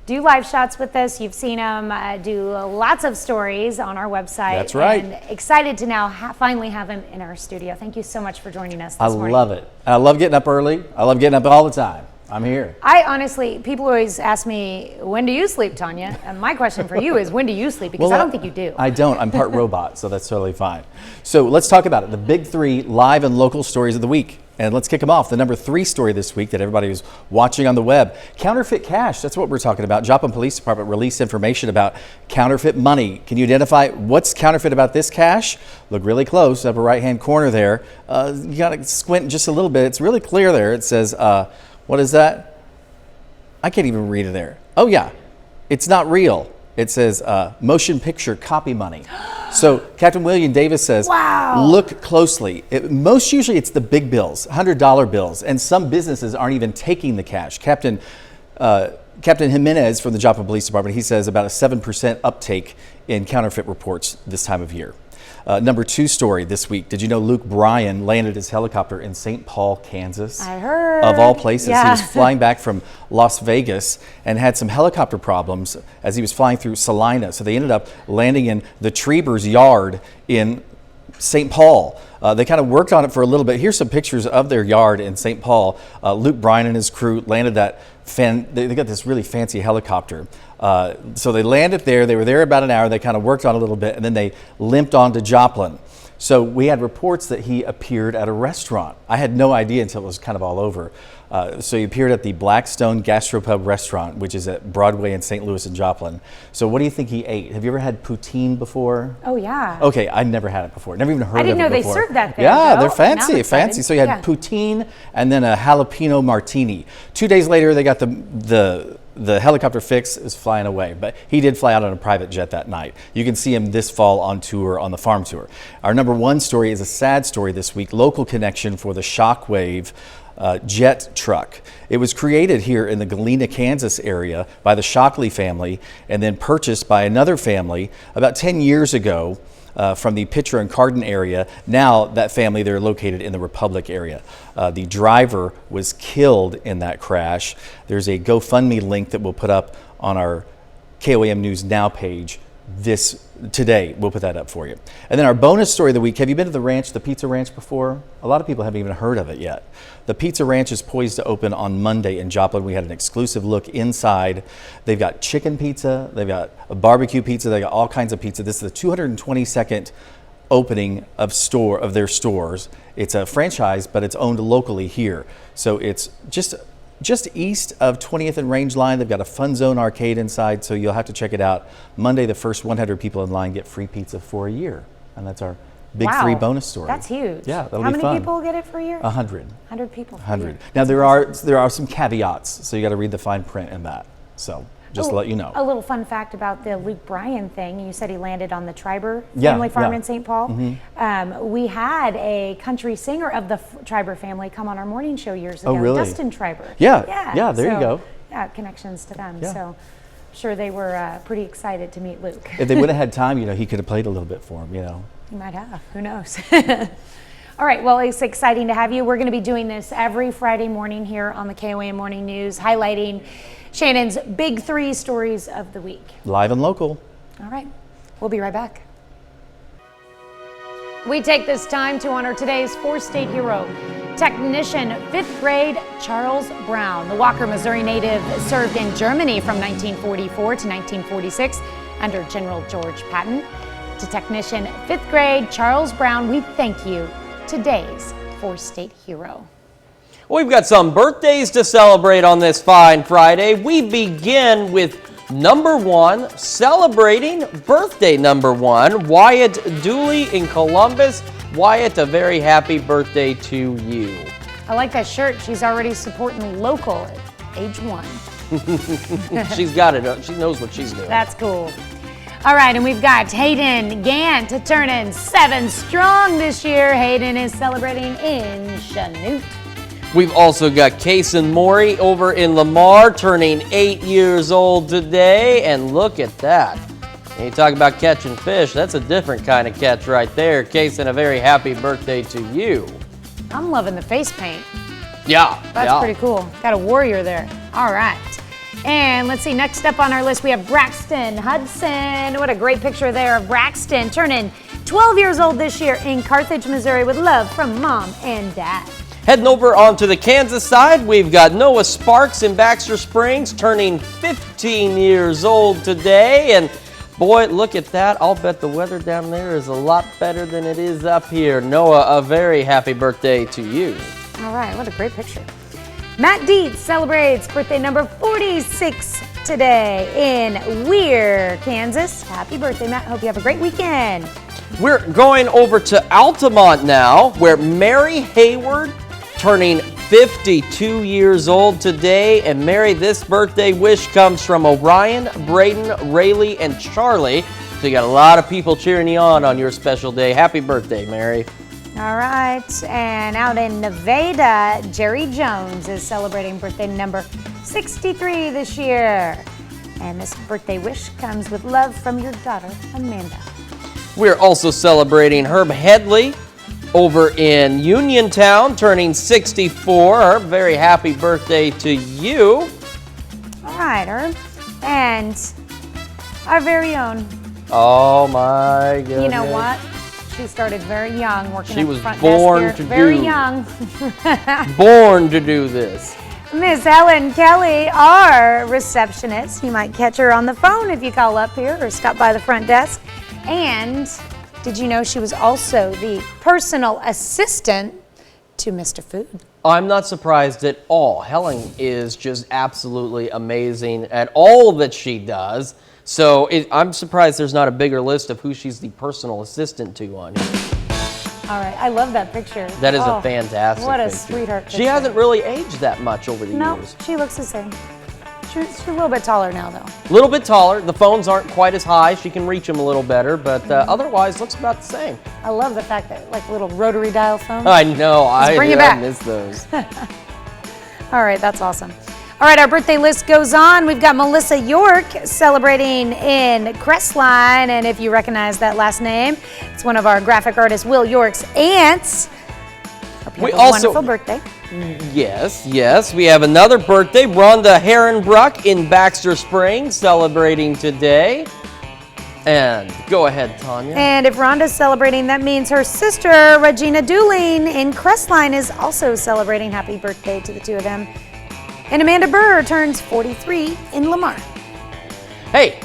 do live shots with us. You've seen him do lots of stories on our website. That's right. And excited to now finally have him in our studio. Thank you so much for joining us this morning. I love it. I love getting up early. I love getting up all the time. I'm here. I honestly, people always ask me, when do you sleep, Tanya? And my question for you is, when do you sleep? Because I don't think you do. I don't. I'm part robot, so that's totally fine. So let's talk about it. The big 3 live and local stories of the week. And let's kick them off. The number 3 story this week that everybody was watching on the web. Counterfeit cash. That's what we're talking about. Joplin Police Department released information about counterfeit money. Can you identify what's counterfeit about this cash? Look really close, upper right-hand corner there. You got to squint just a little bit. It's really clear there. It says, what is that? I can't even read it there. Oh yeah, it's not real. It says motion picture copy money. So Captain William Davis says, wow. Look closely. Most usually it's the big bills, $100 bills, and some businesses aren't even taking the cash. Captain Jimenez from the Joplin Police Department, he says about a 7% uptake in counterfeit reports this time of year. Number 2 story this week. Did you know Luke Bryan landed his helicopter in St. Paul, Kansas? I heard. Of all places. Yeah. He was flying back from Las Vegas and had some helicopter problems as he was flying through Salina. So they ended up landing in the Treber's yard in St. Paul. They kind of worked on it for a little bit. Here's some pictures of their yard in St. Paul. Luke Bryan and his crew landed that. They got this really fancy helicopter. So they landed there. They were there about an hour. They kind of worked on it a little bit, and then they limped on to Joplin. So we had reports that he appeared at a restaurant. I had no idea until it was kind of all over. So he appeared at the Blackstone Gastropub restaurant, which is at Broadway in St. Louis and Joplin. So what do you think he ate? Have you ever had poutine before? Oh, yeah. Okay, I'd never had it before. Never even heard of it before. I didn't know they served that there. Yeah, though. they're fancy, Now I'm fancy. So you had poutine and then a jalapeno martini. 2 days later, they got the helicopter fix is flying away, but he did fly out on a private jet that night. You can see him this fall on tour, on the farm tour. Our number 1 story is a sad story this week, local connection for the Shockwave jet truck. It was created here in the Galena, Kansas area by the Shockley family and then purchased by another family about 10 years ago from the Pitcher and Cardin area. Now that family, they're located in the Republic area. The driver was killed in that crash. There's a GoFundMe link that we'll put up on our KOAM News Now page today. We'll put that up for you. And then our bonus story of the week. Have you been to the ranch, the Pizza Ranch, before? A lot of people haven't even heard of it yet. The Pizza Ranch is poised to open on Monday in Joplin. We had an exclusive look inside. They've got chicken pizza, they've got a barbecue pizza, they got all kinds of pizza. This is the 222nd opening of their stores. It's a franchise, but it's owned locally here. So it's just east of 20th and Range Line. They've got a Fun Zone arcade inside, so you'll have to check it out. Monday, the first 100 people in line get free pizza for a year. And that's our big 3 bonus story. That's huge. Yeah, that'll How be many fun. people get it for a year? 100. 100 people. 100. Now there are some caveats, so you got to read the fine print in that. So just to let you know. A little fun fact about the Luke Bryan thing. You said he landed on the Triber Yeah, family farm yeah. in St. Paul. We had a country singer of the Triber family come on our morning show years ago. Oh, really? Dustin Triber. Yeah, there you go. Yeah, connections to them. Yeah. So I'm sure they were pretty excited to meet Luke. If they would have had time, he could have played a little bit for him, He might have. Who knows? All right. Well, it's exciting to have you. We're going to be doing this every Friday morning here on the KOAM Morning News, highlighting Shannon's big 3 stories of the week. Live and local. All right. We'll be right back. We take this time to honor today's 4-state hero, technician 5th grade Charles Brown. The Walker, Missouri native served in Germany from 1944 to 1946 under General George Patton. To technician 5th grade Charles Brown, we thank you, today's 4-state hero. We've got some birthdays to celebrate on this fine Friday. We begin with number 1, celebrating birthday number 1, Wyatt Dooley in Columbus. Wyatt, a very happy birthday to you. I like that shirt. She's already supporting local at age 1. She's got it. She knows what she's doing. That's cool. All right, and we've got Hayden Gant turning 7 strong this year. Hayden is celebrating in Chanute. We've also got Kason Maury over in Lamar turning 8 years old today. And look at that. And you talk about catching fish, that's a different kind of catch right there. Case, and a very happy birthday to you. I'm loving the face paint. Yeah. That's pretty cool. Got a warrior there. All right. And let's see, next up on our list, we have Braxton Hudson. What a great picture there of Braxton, turning 12 years old this year in Carthage, Missouri, with love from mom and dad. Heading over onto the Kansas side, we've got Noah Sparks in Baxter Springs, turning 15 years old today. And boy, look at that. I'll bet the weather down there is a lot better than it is up here. Noah, a very happy birthday to you. All right, what a great picture. Matt Dietz celebrates birthday number 46 today in Weir, Kansas. Happy birthday, Matt. Hope you have a great weekend. We're going over to Altamont now, where Mary Hayward turning 52 years old today. And Mary, this birthday wish comes from Orion, Braden, Rayleigh, and Charlie. So you got a lot of people cheering you on your special day. Happy birthday, Mary. All right, and out in Nevada, Jerry Jones is celebrating birthday number 63 this year. And this birthday wish comes with love from your daughter, Amanda. We're also celebrating Herb Headley over in Uniontown, turning 64. Herb, very happy birthday to you. All right, Herb. And our very own. Oh my goodness. You know what? She started very young, working She at was the front born desk to here. Very do. young. Born to do this. Miss Helen Kelly, our receptionist. You might catch her on the phone if you call up here or stop by the front desk. And did you know she was also the personal assistant to Mr. Food? I'm not surprised at all. Helen is just absolutely amazing at all that she does. So I'm surprised there's not a bigger list of who she's the personal assistant to on here. All right, I love that picture. That is a fantastic What a picture. sweetheart picture. She hasn't really aged that much over the No, years. she looks the same. She's a little bit taller now, though. A little bit taller. The phones aren't quite as high. She can reach them a little better, but otherwise looks about the same. I love the fact that, like, little rotary dial phone. I know. Bring it I back. miss those. All right, that's awesome. All right, our birthday list goes on. We've got Melissa York celebrating in Crestline, and if you recognize that last name, it's one of our graphic artist Will York's aunts. Hope you have a wonderful birthday. Yes. We have another birthday. Rhonda Herrenbruck in Baxter Springs celebrating today. And go ahead, Tanya. And if Rhonda's celebrating, that means her sister, Regina Dooling in Crestline, is also celebrating. Happy birthday to the two of them. And Amanda Burr turns 43 in Lamar. Hey,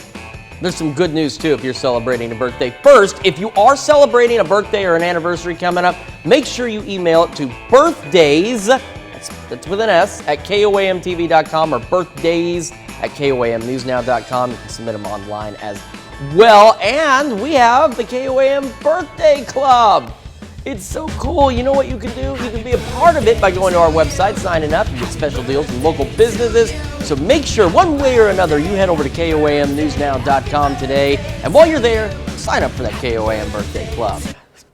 there's some good news too if you're celebrating a birthday. First, if you are celebrating a birthday or an anniversary coming up, make sure you email it to birthdays, that's with an S, at koamtv.com or birthdays at koamnewsnow.com. You can submit them online as well. And we have the KOAM Birthday Club. It's so cool. You know what you can do? You can be a part of it by going to our website, signing up. You get special deals from local businesses. So make sure, one way or another, you head over to koamnewsnow.com today. And while you're there, sign up for that KOAM Birthday Club.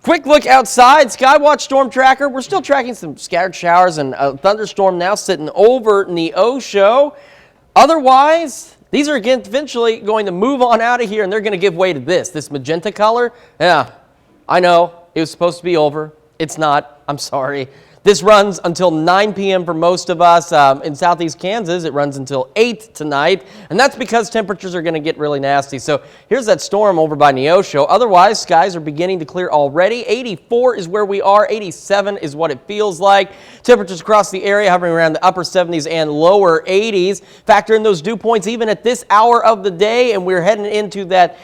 Quick look outside. Skywatch Storm Tracker. We're still tracking some scattered showers and a thunderstorm now sitting over Neosho. Otherwise, these are again eventually going to move on out of here, and they're going to give way to this magenta color. Yeah, I know. It was supposed to be over. It's not. I'm sorry. This runs until 9 p.m. for most of us. In southeast Kansas, it runs until 8 tonight, and that's because temperatures are going to get really nasty. So here's that storm over by Neosho. Otherwise, skies are beginning to clear already. 84 is where we are. 87 is what it feels like. Temperatures across the area hovering around the upper 70s and lower 80s. Factor in those dew points even at this hour of the day, and we're heading into that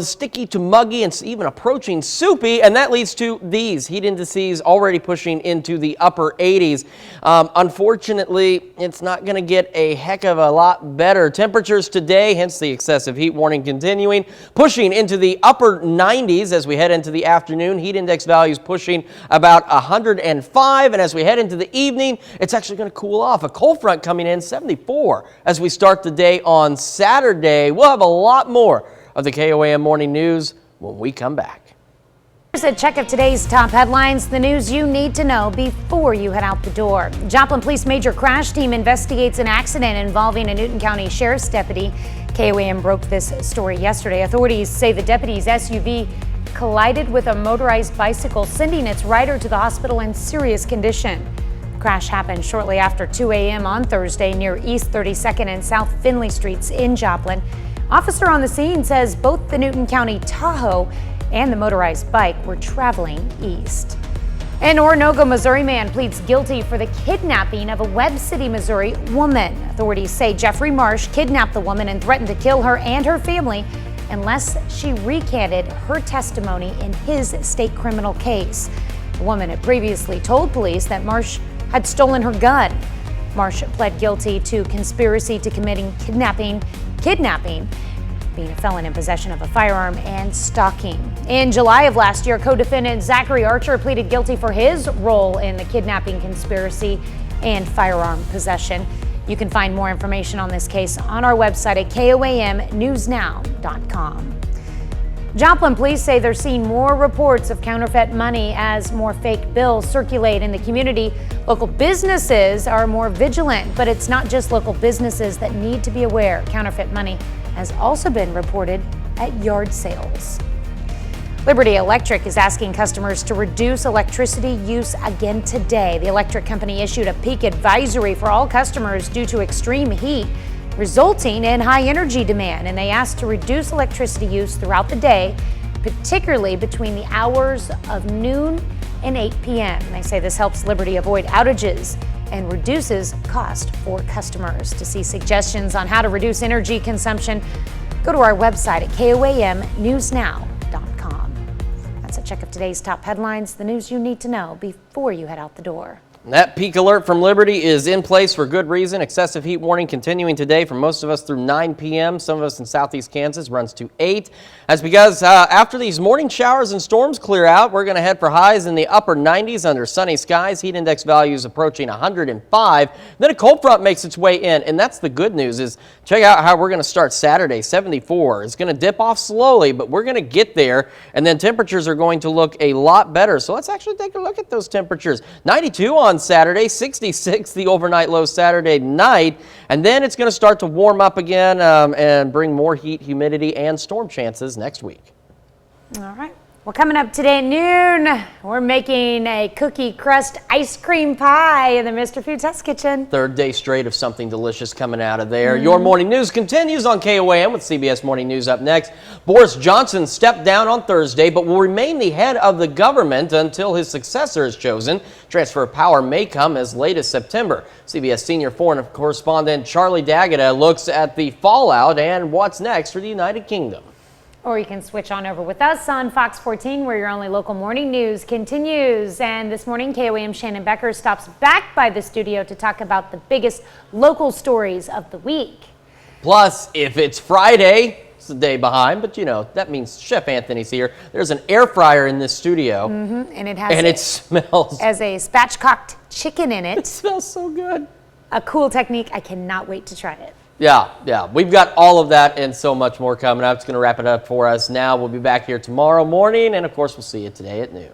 sticky to muggy and even approaching soupy, and that leads to these heat indices already pushing into the upper 80s. Unfortunately, it's not going to get a heck of a lot better. Temperatures today, hence the excessive heat warning continuing, pushing into the upper 90s as we head into the afternoon. Heat index values pushing about 105, and as we head into the evening, it's actually going to cool off. A cold front coming in 74 as we start the day on Saturday. We'll have a lot more of the KOAM Morning News when we come back. Here's a check of today's top headlines, the news you need to know before you head out the door. Joplin Police Major Crash Team investigates an accident involving a Newton County Sheriff's deputy. KOAM broke this story yesterday. Authorities say the deputy's SUV collided with a motorized bicycle, sending its rider to the hospital in serious condition. The crash happened shortly after 2 a.m. on Thursday near East 32nd and South Finley Streets in Joplin. Officer on the scene says both the Newton County Tahoe and the motorized bike were traveling east. An Oronogo, Missouri man pleads guilty for the kidnapping of a Webb City, Missouri woman. Authorities say Jeffrey Marsh kidnapped the woman and threatened to kill her and her family unless she recanted her testimony in his state criminal case. The woman had previously told police that Marsh had stolen her gun. Marsh pled guilty to conspiracy to committing kidnapping, being a felon in possession of a firearm, and stalking. In July of last year, co-defendant Zachary Archer pleaded guilty for his role in the kidnapping conspiracy and firearm possession. You can find more information on this case on our website at koamnewsnow.com. Joplin police say they're seeing more reports of counterfeit money as more fake bills circulate in the community. Local businesses are more vigilant, but it's not just local businesses that need to be aware. Counterfeit money has also been reported at yard sales. Liberty Electric is asking customers to reduce electricity use again today. The electric company issued a peak advisory for all customers due to extreme heat, resulting in high energy demand, and they asked to reduce electricity use throughout the day, particularly between the hours of noon and 8 p.m. They say this helps Liberty avoid outages and reduces cost for customers. To see suggestions on how to reduce energy consumption, go to our website at koamnewsnow.com. That's a check of today's top headlines, the news you need to know before you head out the door. That peak alert from Liberty is in place for good reason. Excessive heat warning continuing today for most of us through 9 p.m. Some of us in southeast Kansas runs to 8. That's because after these morning showers and storms clear out, we're going to head for highs in the upper 90s under sunny skies. Heat index values approaching 105. Then a cold front makes its way in, and that's the good news. Is check out how we're going to start Saturday. 74. It's going to dip off slowly, but we're going to get there, and then temperatures are going to look a lot better. So let's actually take a look at those temperatures. 92 on Saturday, 66 the overnight low Saturday night, and then it's going to start to warm up again and bring more heat, humidity, and storm chances next week. All right. Well, coming up today at noon, we're making a cookie crust ice cream pie in the Mr. Food Test Kitchen. Third day straight of something delicious coming out of there. Your morning news continues on KOAM with CBS Morning News up next. Boris Johnson stepped down on Thursday, but will remain the head of the government until his successor is chosen. Transfer of power may come as late as September. CBS senior foreign correspondent Charlie D'Agata looks at the fallout and what's next for the United Kingdom. Or you can switch on over with us on Fox 14, where your only local morning news continues. And this morning, KOAM Shannon Becker stops back by the studio to talk about the biggest local stories of the week. Plus, if it's Friday, it's a day behind, but you know, that means Chef Anthony's here. There's an air fryer in this studio. And it has it smells as a spatchcocked chicken in it. It smells so good. A cool technique. I cannot wait to try it. Yeah. We've got all of that and so much more coming up. It's going to wrap it up for us now. We'll be back here tomorrow morning, and of course, we'll see you today at noon.